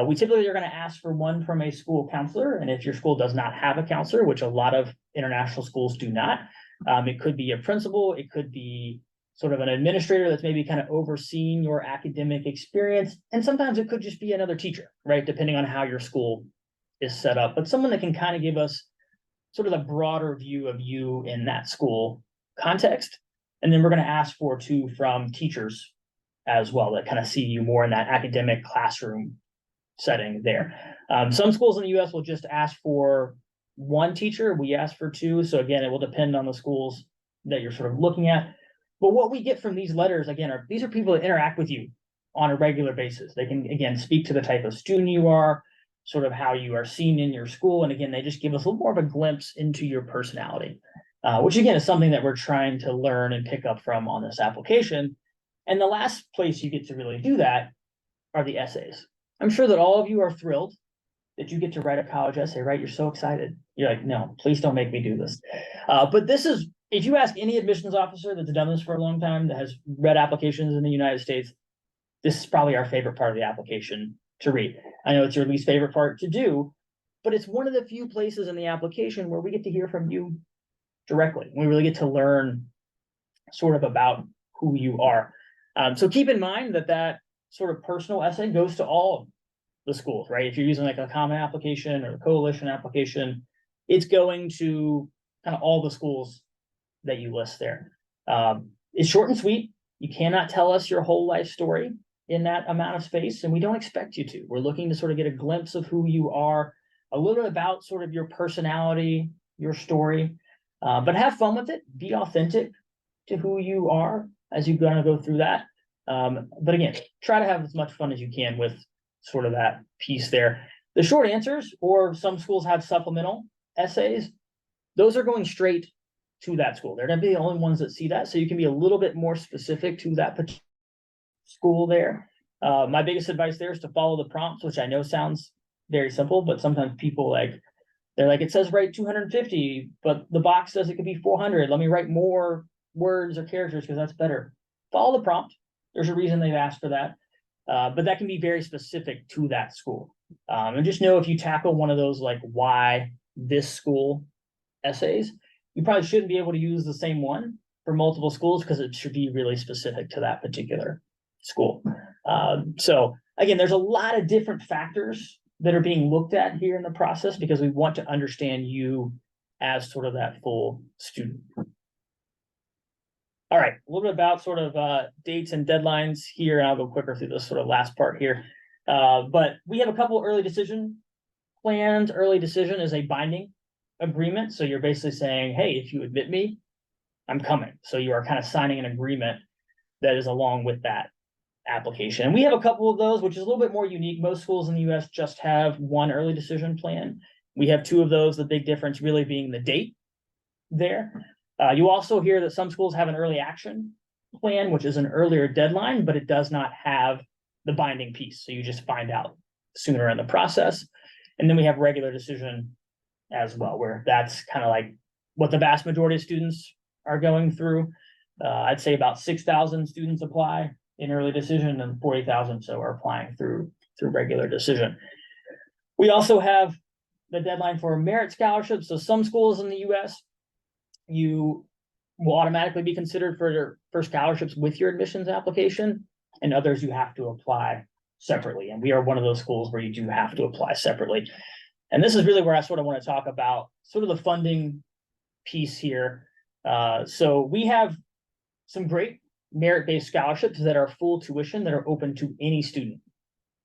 we typically are going to ask for one from a school counselor. And if your school does not have a counselor, which a lot of international schools do not, it could be a principal, it could be sort of an administrator that's maybe kind of overseeing your academic experience. And sometimes it could just be another teacher, right? Depending on how your school is set up, but someone that can kind of give us sort of the broader view of you in that school context. And then we're going to ask for two from teachers as well that kind of see you more in that academic classroom setting there. Some schools in the US will just ask for one teacher. We ask for two. So again, it will depend on the schools that you're sort of looking at. But what we get from these letters, again, these are people that interact with you on a regular basis. They can, again, speak to the type of student you are, sort of how you are seen in your school. And again, they just give us a little more of a glimpse into your personality, which again is something that we're trying to learn and pick up from on this application. And the last place you get to really do that are the essays. I'm sure that all of you are thrilled that you get to write a college essay, right? You're so excited. You're like, no, please don't make me do this. But this is, if you ask any admissions officer that's done this for a long time, that has read applications in the United States, this is probably our favorite part of the application to read. I know it's your least favorite part to do, but it's one of the few places in the application where we get to hear from you directly. We really get to learn sort of about who you are. So keep in mind that sort of personal essay goes to all of the schools, right? If you're using like a common application or a coalition application, it's going to kind of all the schools that you list there. It's short and sweet. You cannot tell us your whole life story in that amount of space, and we don't expect you to. We're looking to sort of get a glimpse of who you are, a little bit about sort of your personality, your story, but have fun with it. Be authentic to who you are as you're going to go through that. But again, try to have as much fun as you can with sort of that piece there. The short answers, or some schools have supplemental essays, those are going straight to that school. They're going to be the only ones that see that. So you can be a little bit more specific to that particular school there. My biggest advice there is to follow the prompts, which I know sounds very simple, but sometimes people they're like, it says write 250, but the box says it could be 400. Let me write more words or characters because that's better. Follow the prompt. There's a reason they've asked for that. But that can be very specific to that school. And just know if you tackle one of those like why this school essays, you probably shouldn't be able to use the same one for multiple schools because it should be really specific to that particular school. So again, there's a lot of different factors that are being looked at here in the process because we want to understand you as sort of that full student. All right, a little bit about sort of dates and deadlines here, and I'll go quicker through this sort of last part here. But we have a couple early decision plans. Early decision is a binding agreement. So you're basically saying, hey, if you admit me, I'm coming. So you are kind of signing an agreement that is along with that application. And we have a couple of those, which is a little bit more unique. Most schools in the US just have one early decision plan. We have two of those, the big difference really being the date there. You also hear that some schools have an early action plan, which is an earlier deadline, but it does not have the binding piece. So you just find out sooner in the process. And then we have regular decision as well, where that's kind of like what the vast majority of students are going through. I'd say about 6,000 students apply in early decision and 40,000 so are applying through regular decision. We also have the deadline for merit scholarships. So some schools in the US, you will automatically be considered for scholarships with your admissions application, and others you have to apply separately. And we are one of those schools where you do have to apply separately. And this is really where I sort of want to talk about sort of the funding piece here. So we have some great merit-based scholarships that are full tuition that are open to any student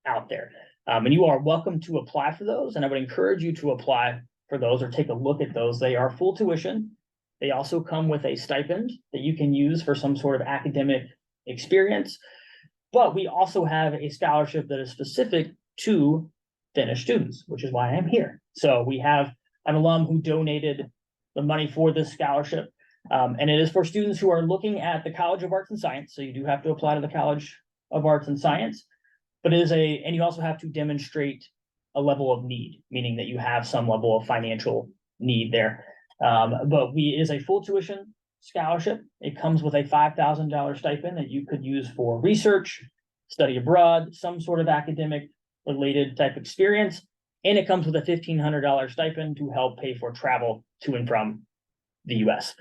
out there. And you are welcome to apply for those. And I would encourage you to apply for those or take a look at those. They are full tuition. They also come with a stipend that you can use for some sort of academic experience. But we also have a scholarship that is specific to Finnish students, which is why I'm here. So we have an alum who donated the money for this scholarship. And it is for students who are looking at the College of Arts and Science. So you do have to apply to the College of Arts and Science, but and you also have to demonstrate a level of need, meaning that you have some level of financial need there. But it is a full tuition scholarship. It comes with a $5,000 stipend that you could use for research, study abroad, some sort of academic related type experience. And it comes with a $1,500 stipend to help pay for travel to and from the US.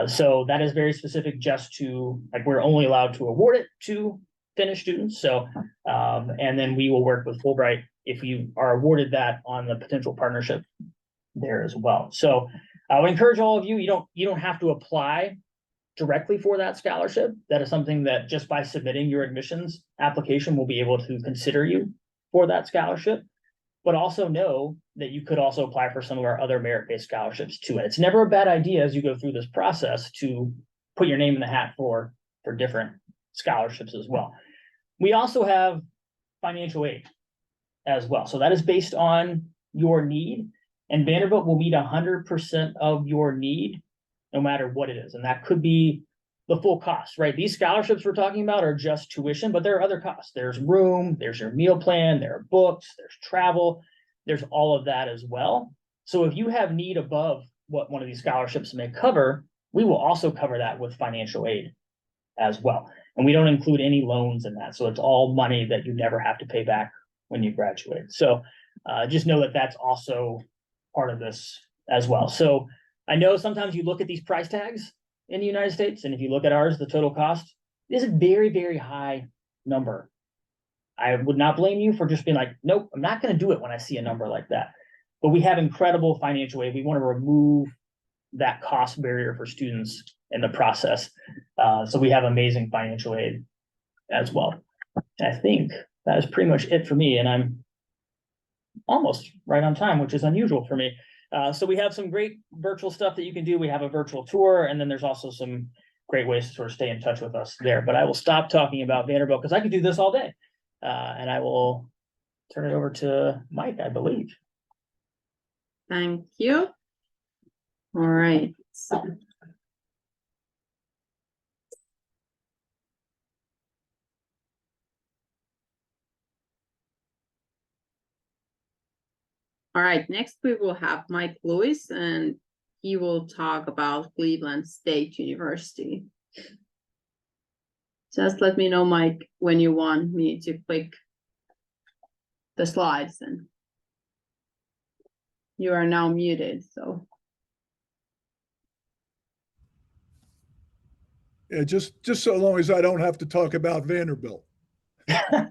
So that is very specific just to, like, we're only allowed to award it to Finnish students. So, and then we will work with Fulbright if you are awarded that on the potential partnership there as well. So I would encourage all of you, you don't have to apply directly for that scholarship. That is something that just by submitting your admissions application, we'll be able to consider you for that scholarship. But also know that you could also apply for some of our other merit-based scholarships too. And it's never a bad idea as you go through this process to put your name in the hat for different scholarships as well. We also have financial aid as well. So that is based on your need, and Vanderbilt will meet 100% of your need, no matter what it is. And that could be the full cost, right? These scholarships we're talking about are just tuition, but there are other costs. There's room, there's your meal plan, there are books, there's travel, there's all of that as well. So if you have need above what one of these scholarships may cover, we will also cover that with financial aid as well. And we don't include any loans in that. So it's all money that you never have to pay back when you graduate. So just know that that's also part of this as well. So I know sometimes you look at these price tags in the United States, and if you look at ours, the total cost is a very, very high number. I would not blame you for just being like, nope, I'm not going to do it when I see a number like that. But we have incredible financial aid. We want to remove that cost barrier for students in the process. So we have amazing financial aid as well. And I think that is pretty much it for me. And I'm almost right on time, which is unusual for me. So we have some great virtual stuff that you can do. We have a virtual tour, and then there's also some great ways to sort of stay in touch with us there. But I will stop talking about Vanderbilt because I could do this all day. And I will turn it over to Mike, I believe. Thank you. All right. All right, next we will have Mike Loovis, and he will talk about Cleveland State University. Just let me know, Mike, when you want me to click the slides, and you are now muted, so. Yeah, just so long as I don't have to talk about Vanderbilt.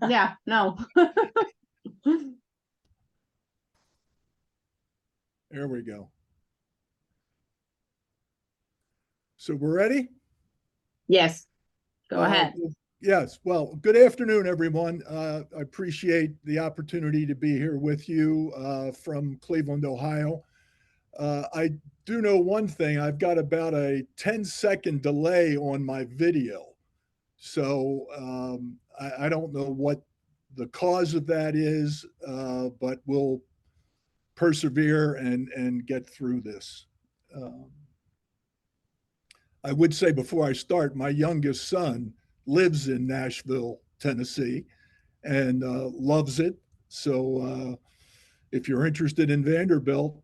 Yeah, no. There we go. So we're ready? Yes, go ahead. Yes. Well, good afternoon, everyone. I appreciate the opportunity to be here with you from Cleveland, Ohio. I do know one thing. I've got about a 10-second delay on my video. So I don't know what the cause of that is, but we'll persevere and get through this. I would say before I start, my youngest son lives in Nashville, Tennessee, and loves it. So if you're interested in Vanderbilt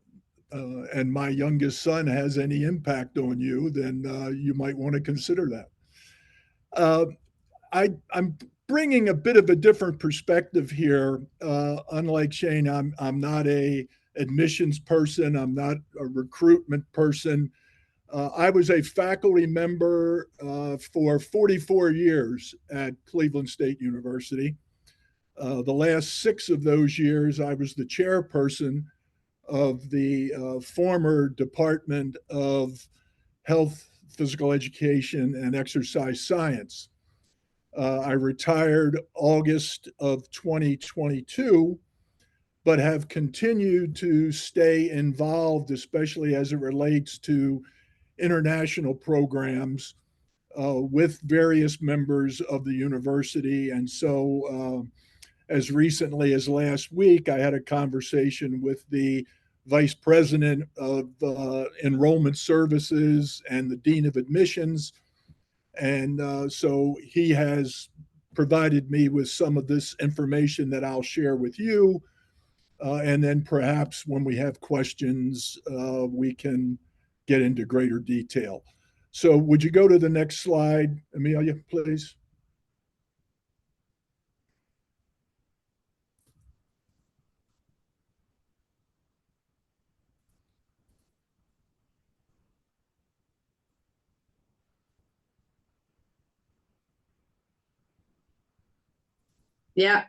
and my youngest son has any impact on you, then you might want to consider that. I'm bringing a bit of a different perspective here. Unlike Shane, I'm not a admissions person. I'm not a recruitment person. I was a faculty member for 44 years at Cleveland State University. The last 6 of those years, I was the chairperson of the former Department of Health, Physical Education, and Exercise Science. I retired August of 2022, but have continued to stay involved, especially as it relates to international programs with various members of the university. And so as recently as last week, I had a conversation with the vice president of enrollment services and the dean of admissions. And so he has provided me with some of this information that I'll share with you. And then perhaps when we have questions, we can get into greater detail. So would you go to the next slide, Amelia, please? Yeah,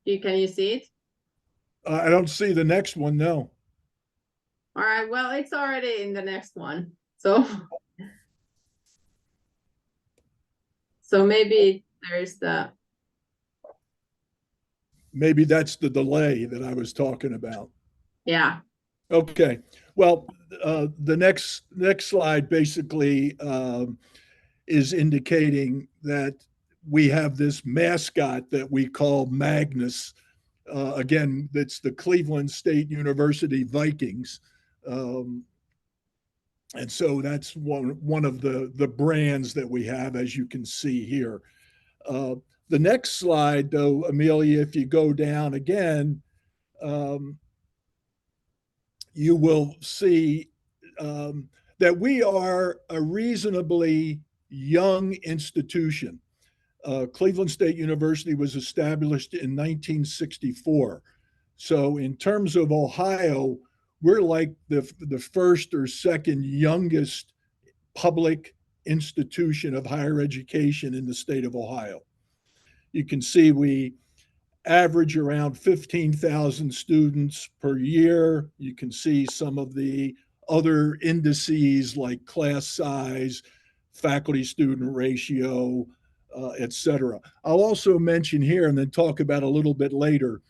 can you see it? I don't see the next one, no. All right, well, it's already in the next one. So maybe there's Maybe that's the delay that I was talking about. yeah. Okay. Well, the next slide basically is indicating that we have this mascot that we call Magnus. Again, that's the Cleveland State University Vikings. And so that's one of the brands that we have, as you can see here. The next slide, though, Amelia, if you go down again, you will see that we are a reasonably young institution. Cleveland State University was established in 1964. So in terms of Ohio, we're like the first or second youngest public institution of higher education in the state of Ohio. You can see we average around 15,000 students per year. You can see some of the other indices like class size, faculty student ratio, et cetera. I'll also mention here and then talk about a little bit later.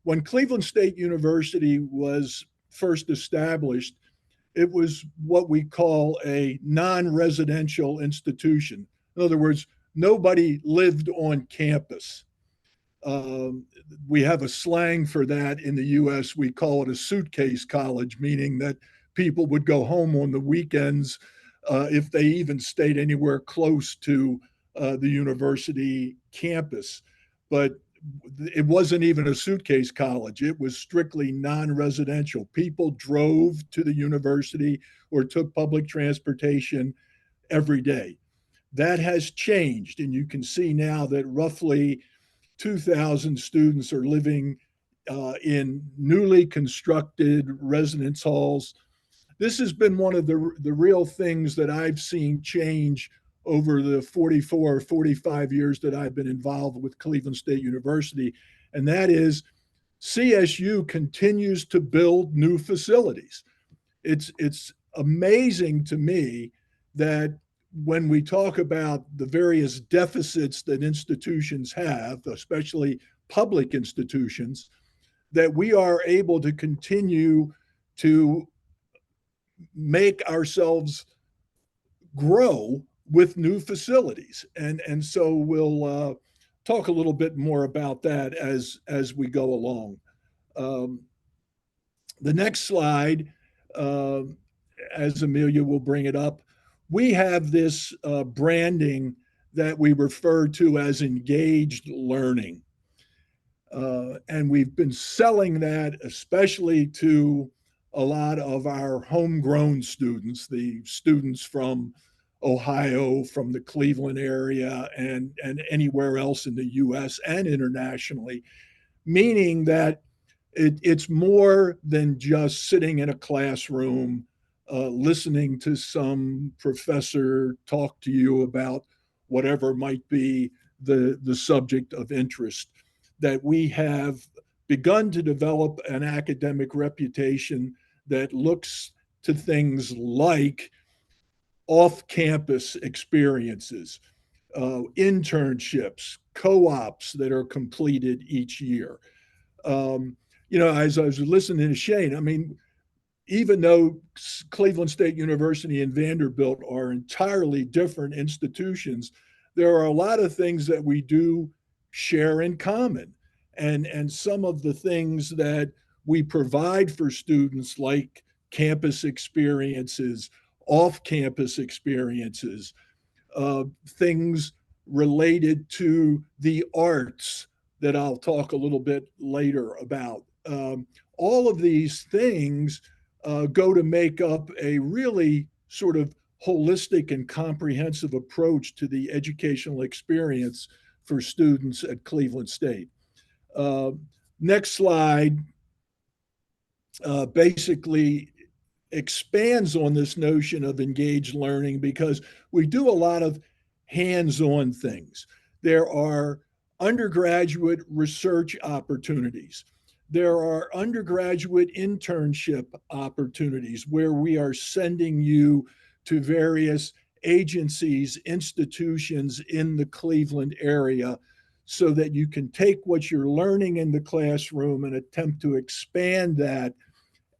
When Cleveland State University was first established, it was what we call a non-residential institution. In other words, nobody lived on campus. We have a slang for that in the US. We call it a suitcase college, meaning that people would go home on the weekends if they even stayed anywhere close to the university campus. But it wasn't even a suitcase college. It was strictly non-residential. People drove to the university or took public transportation every day. That has changed, and you can see now that roughly 2,000 students are living in newly constructed residence halls. This has been one of the real things that I've seen change over the 44 or 45 years that I've been involved with Cleveland State University, and that is CSU continues to build new facilities. it's amazing to me that when we talk about the various deficits that institutions have, especially public institutions, that we are able to continue to make ourselves grow with new facilities. And so we'll talk a little bit more about that as we go along. The next slide, as Amelia will bring it up, we have this branding that we refer to as engaged learning. And we've been selling that especially to a lot of our homegrown students, the students from Ohio, from the Cleveland area, and anywhere else in the US and internationally, meaning that it's more than just sitting in a classroom, listening to some professor talk to you about whatever might be the subject of interest. That we have begun to develop an academic reputation that looks to things like off-campus experiences, internships, co-ops that are completed each year. As I was listening to Shane, I mean, even though Cleveland State University and Vanderbilt are entirely different institutions, there are a lot of things that we do share in common. And some of the things that we provide for students, like campus experiences, off-campus experiences, things related to the arts that I'll talk a little bit later about. All of these things go to make up a really sort of holistic and comprehensive approach to the educational experience for students at Cleveland State. Next slide basically expands on this notion of engaged learning, because we do a lot of hands-on things. There are undergraduate research opportunities. There are undergraduate internship opportunities where we are sending you to various agencies, institutions in the Cleveland area, so that you can take what you're learning in the classroom and attempt to expand that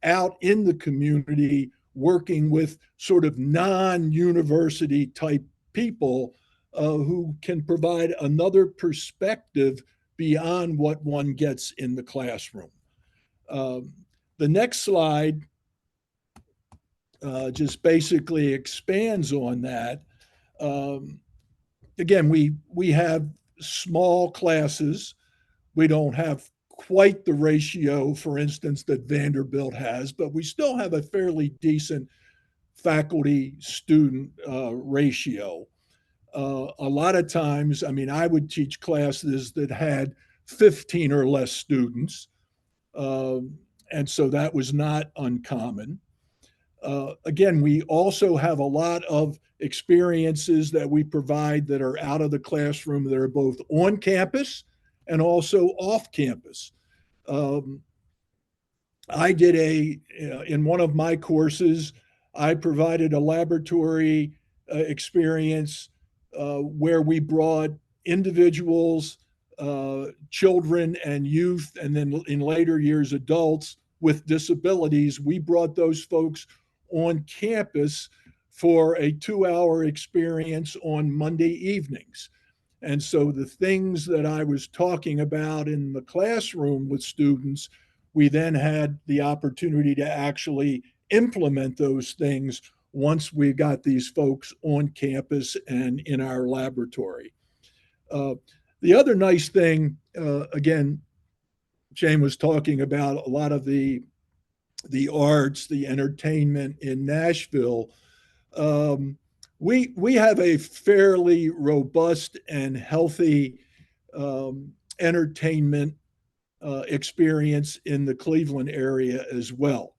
out in the community, working with sort of non-university type people who can provide another perspective beyond what one gets in the classroom. The next slide just basically expands on that. Again, we have small classes. We don't have quite the ratio, for instance, that Vanderbilt has, but we still have a fairly decent faculty-student ratio. A lot of times, I mean, I would teach classes that had 15 or less students, and so that was not uncommon. Again, we also have a lot of experiences that we provide that are out of the classroom, that are both on campus and also off campus. I did in one of my courses, I provided a laboratory experience where we brought individuals, children and youth, and then in later years, adults with disabilities. We brought those folks on campus for a 2-hour experience on Monday evenings. And so the things that I was talking about in the classroom with students, we then had the opportunity to actually implement those things once we got these folks on campus and in our laboratory. The other nice thing, again, Shane was talking about a lot of the arts, the entertainment in Nashville. We have a fairly robust and healthy entertainment experience in the Cleveland area as well.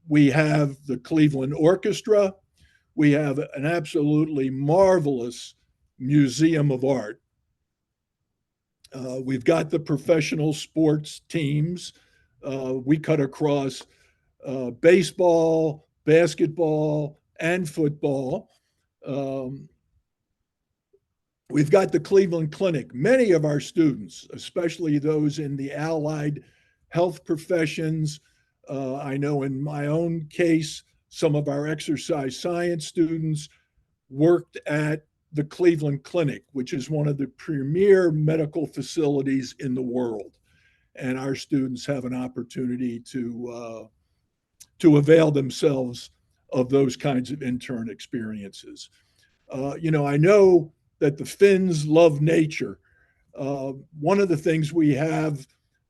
We have the Cleveland Orchestra. We have an absolutely marvelous museum of art. We've got the professional sports teams. We cut across baseball, basketball, and football. We've got the Cleveland Clinic. Many of our students, especially those in the allied health professions, I know in my own case, some of our exercise science students worked at the Cleveland Clinic, which is one of the premier medical facilities in the world. And our students have an opportunity to avail themselves of those kinds of intern experiences. I know that the Finns love nature. One of the things we have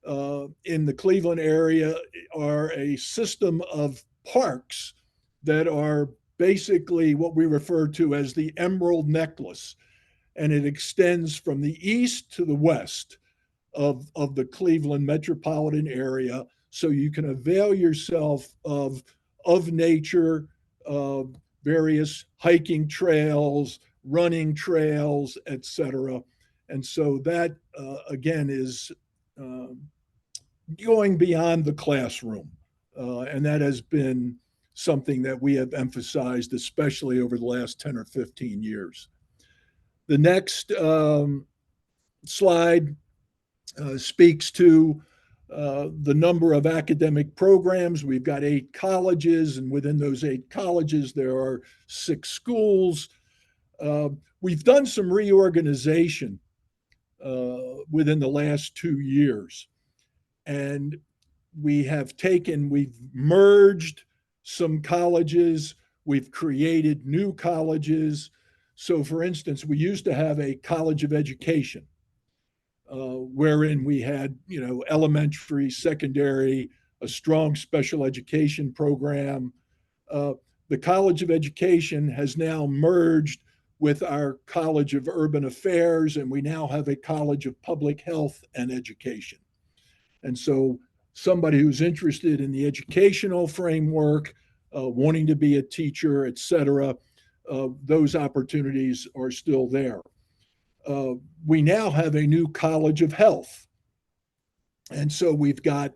in the Cleveland area are a system of parks that are basically what we refer to as the Emerald Necklace. And it extends from the east to the west of the Cleveland metropolitan area. So you can avail yourself of nature, various hiking trails, running trails, etc. And so that, again, is going beyond the classroom. And that has been something that we have emphasized, especially over the last 10 or 15 years. The next slide speaks to the number of academic programs. We've got 8 colleges, and within those 8 colleges, there are 6 schools. We've done some reorganization within the last 2 years. And we've merged some colleges, we've created new colleges. So for instance, we used to have a college of education, wherein we had, elementary, secondary, a strong special education program. The College of Education has now merged with our College of Urban Affairs, and we now have a College of Public Health and Education. And so somebody who's interested in the educational framework, wanting to be a teacher, et cetera, those opportunities are still there. We now have a new College of Health. And so we've got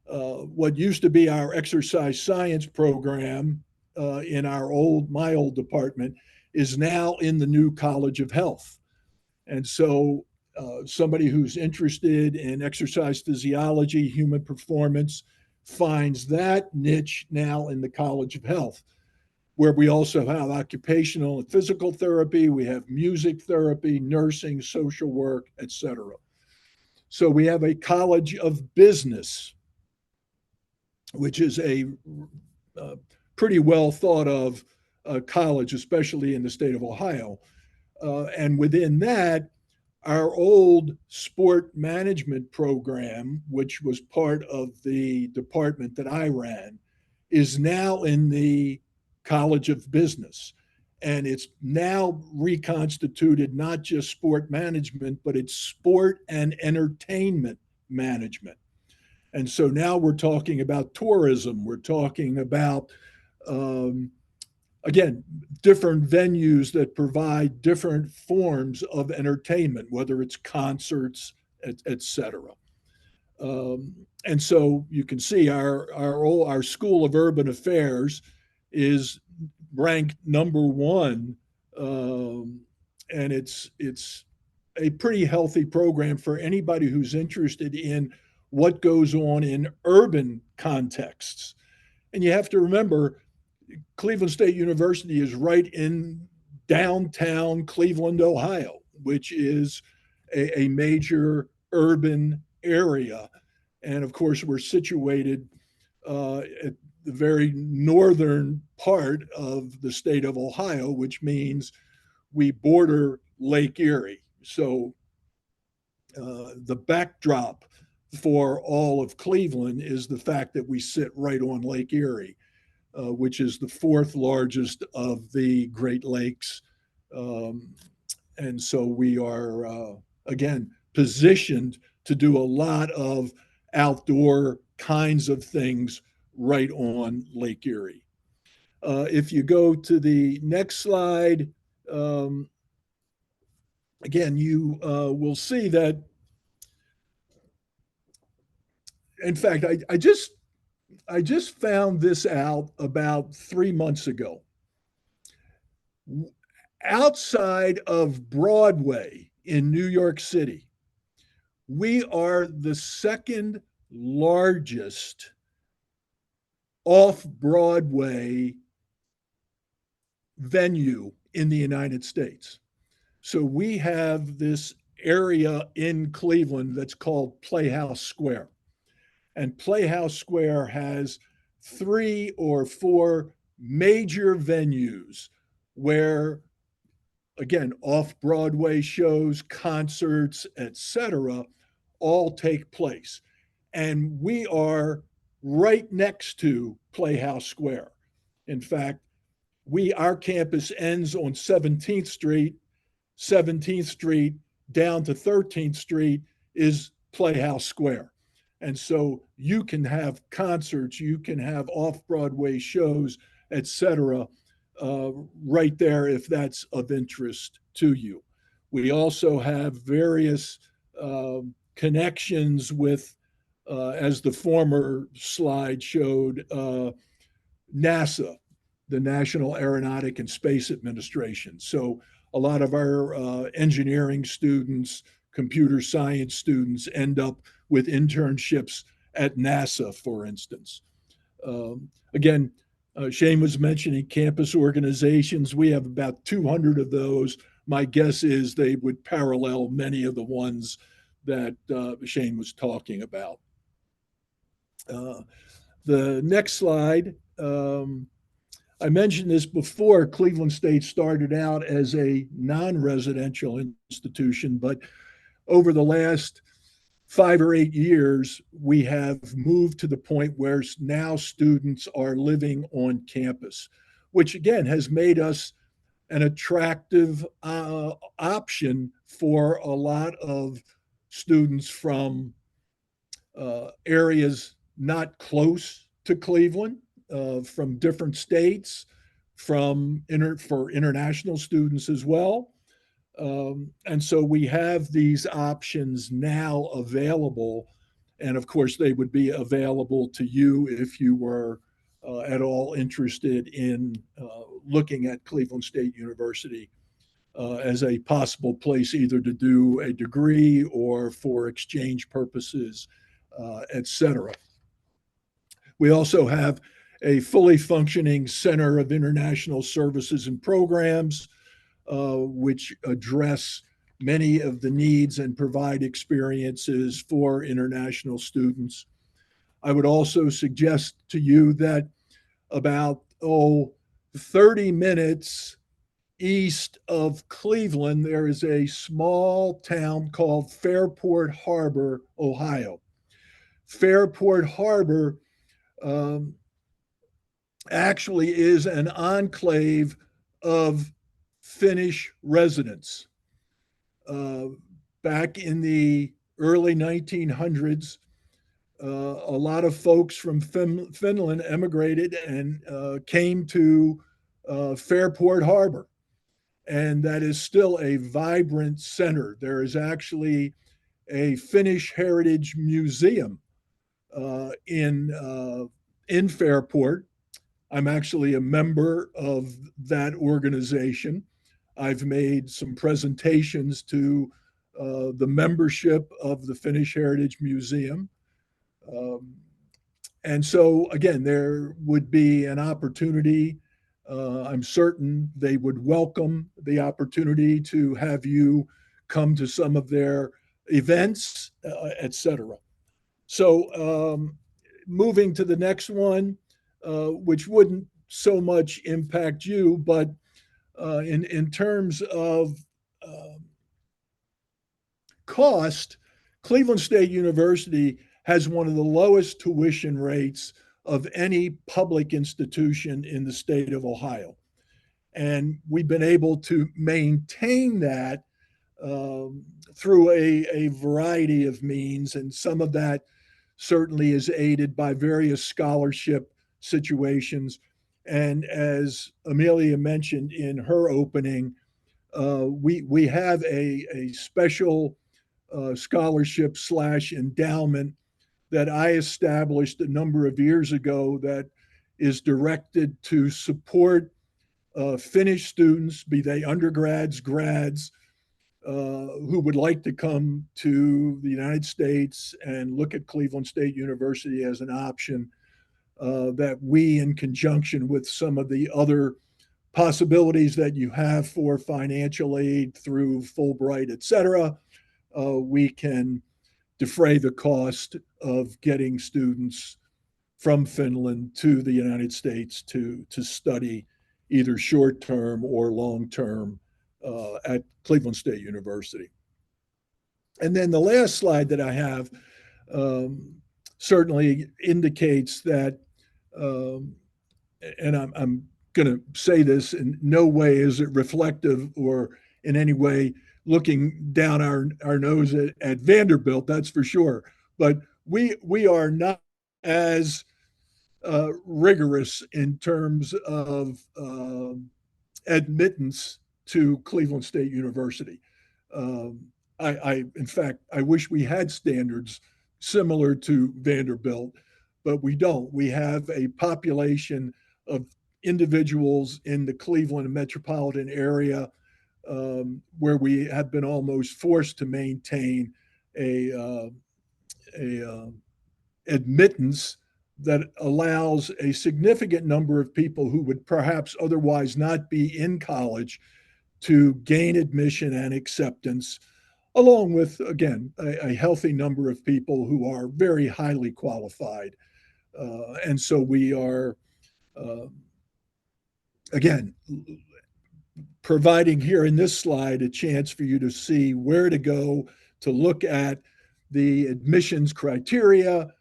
what used to be our exercise science program in my old department is now in the new College of Health. And so somebody who's interested in exercise physiology, human performance, finds that niche now in the College of Health, where we also have occupational and physical therapy, we have music therapy, nursing, social work, etc. So we have a College of Business, which is a pretty well thought of college, especially in the state of Ohio. And within that, our old sport management program, which was part of the department that I ran, is now in the College of Business. And it's now reconstituted not just sport management, but it's sport and entertainment management. And so now we're talking about tourism. We're talking about, again, different venues that provide different forms of entertainment, whether it's concerts, et cetera. And so you can see our School of Urban Affairs is ranked number 1, and it's a pretty healthy program for anybody who's interested in what goes on in urban contexts. And you have to remember, Cleveland State University is right in downtown Cleveland, Ohio, which is a major urban area. And of course, we're situated at the very northern part of the state of Ohio, which means we border Lake Erie. So the backdrop for all of Cleveland is the fact that we sit right on Lake Erie, which is the 4th largest of the Great Lakes. And so we are, again, positioned to do a lot of outdoor kinds of things right on Lake Erie. If you go to the next slide, again, you will see that, in fact, I just I just found this out about 3 months ago. Outside of Broadway in New York City, we are the second largest off Broadway venue in the United States. So we have this area in Cleveland that's called Playhouse Square. And Playhouse Square has 3 or 4 major venues where, again, off Broadway shows, concerts, etc., all take place. And we are right next to Playhouse Square. In fact, our campus ends on 17th Street. 17th Street down to 13th Street is Playhouse Square. And so you can have concerts, you can have off-Broadway shows, etc., right there if that's of interest to you. We also have various connections with, as the former slide showed, NASA, the National Aeronautic and Space Administration. So a lot of our engineering students, computer science students end up with internships at NASA, for instance. Again, Shane was mentioning campus organizations. We have about 200 of those. My guess is they would parallel many of the ones that Shane was talking about. The next slide, I mentioned this before. Cleveland State started out as a non-residential institution, but over the last 5 or 8 years, we have moved to the point where now students are living on campus, which again has made us an attractive option for a lot of students from areas not close to Cleveland, from different states, for international students as well. And so we have these options now available. And of course, they would be available to you if you were at all interested in looking at Cleveland State University as a possible place either to do a degree or for exchange purposes, etc. We also have a fully functioning Center of International Services and Programs, which address many of the needs and provide experiences for international students. I would also suggest to you that about 30 minutes east of Cleveland, there is a small town called Fairport Harbor, Ohio. Fairport Harbor actually is an enclave of Finnish residents. Back in the early 1900s, a lot of folks from Finland emigrated and came to Fairport Harbor. And that is still a vibrant center. There is actually a Finnish Heritage Museum in Fairport. I'm actually a member of that organization. I've made some presentations to the membership of the Finnish Heritage Museum. And so, again, there would be an opportunity. I'm certain they would welcome the opportunity to have you come to some of their events, etc. So, moving to the next one, which wouldn't so much impact you, but in terms of cost, Cleveland State University has one of the lowest tuition rates of any public institution in the state of Ohio. And we've been able to maintain that through a variety of means. And some of that certainly is aided by various scholarship situations. And as Amelia mentioned in her opening, we have a special scholarship / endowment that I established a number of years ago that is directed to support Finnish students, be they undergrads, grads, who would like to come to the United States and look at Cleveland State University as an option, that we, in conjunction with some of the other possibilities that you have for financial aid through Fulbright, et cetera, we can defray the cost of getting students from Finland to the United States to study either short-term or long-term at Cleveland State University. And then the last slide that I have certainly indicates that, and I'm going to say this, in no way is it reflective or in any way looking down our nose at Vanderbilt, that's for sure. But we are not as rigorous in terms of admittance to Cleveland State University. In fact, I wish we had standards similar to Vanderbilt, but we don't. We have a population of individuals in the Cleveland metropolitan area where we have been almost forced to maintain a admittance that allows a significant number of people who would perhaps otherwise not be in college to gain admission and acceptance, along with, again, a healthy number of people who are very highly qualified. And so we are, again, providing here in this slide a chance for you to see where to go to look at the admissions criteria.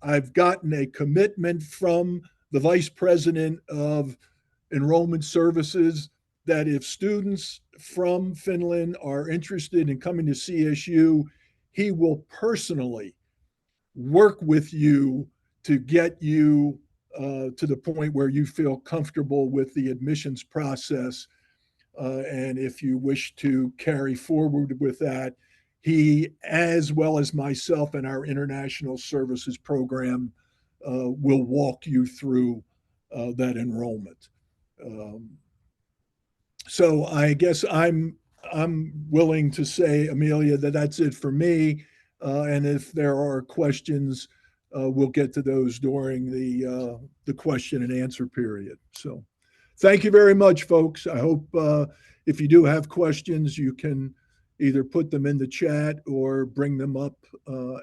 I've gotten a commitment from the Vice President of Enrollment Services that if students from Finland are interested in coming to CSU, he will personally work with you to get you to the point where you feel comfortable with the admissions process. And if you wish to carry forward with that, he, as well as myself and our international services program, will walk you through that enrollment. So I guess I'm willing to say, Amelia, that that's it for me. And if there are questions, we'll get to those during the question and answer period. So thank you very much, folks. I hope if you do have questions, you can either put them in the chat or bring them up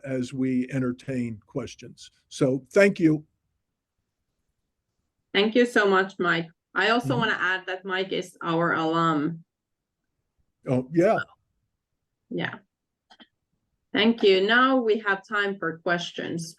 as we entertain questions. So thank you. Thank you so much, Mike. I also want to add that Mike is our alum. Oh, yeah. Yeah. Thank you. Now we have time for questions.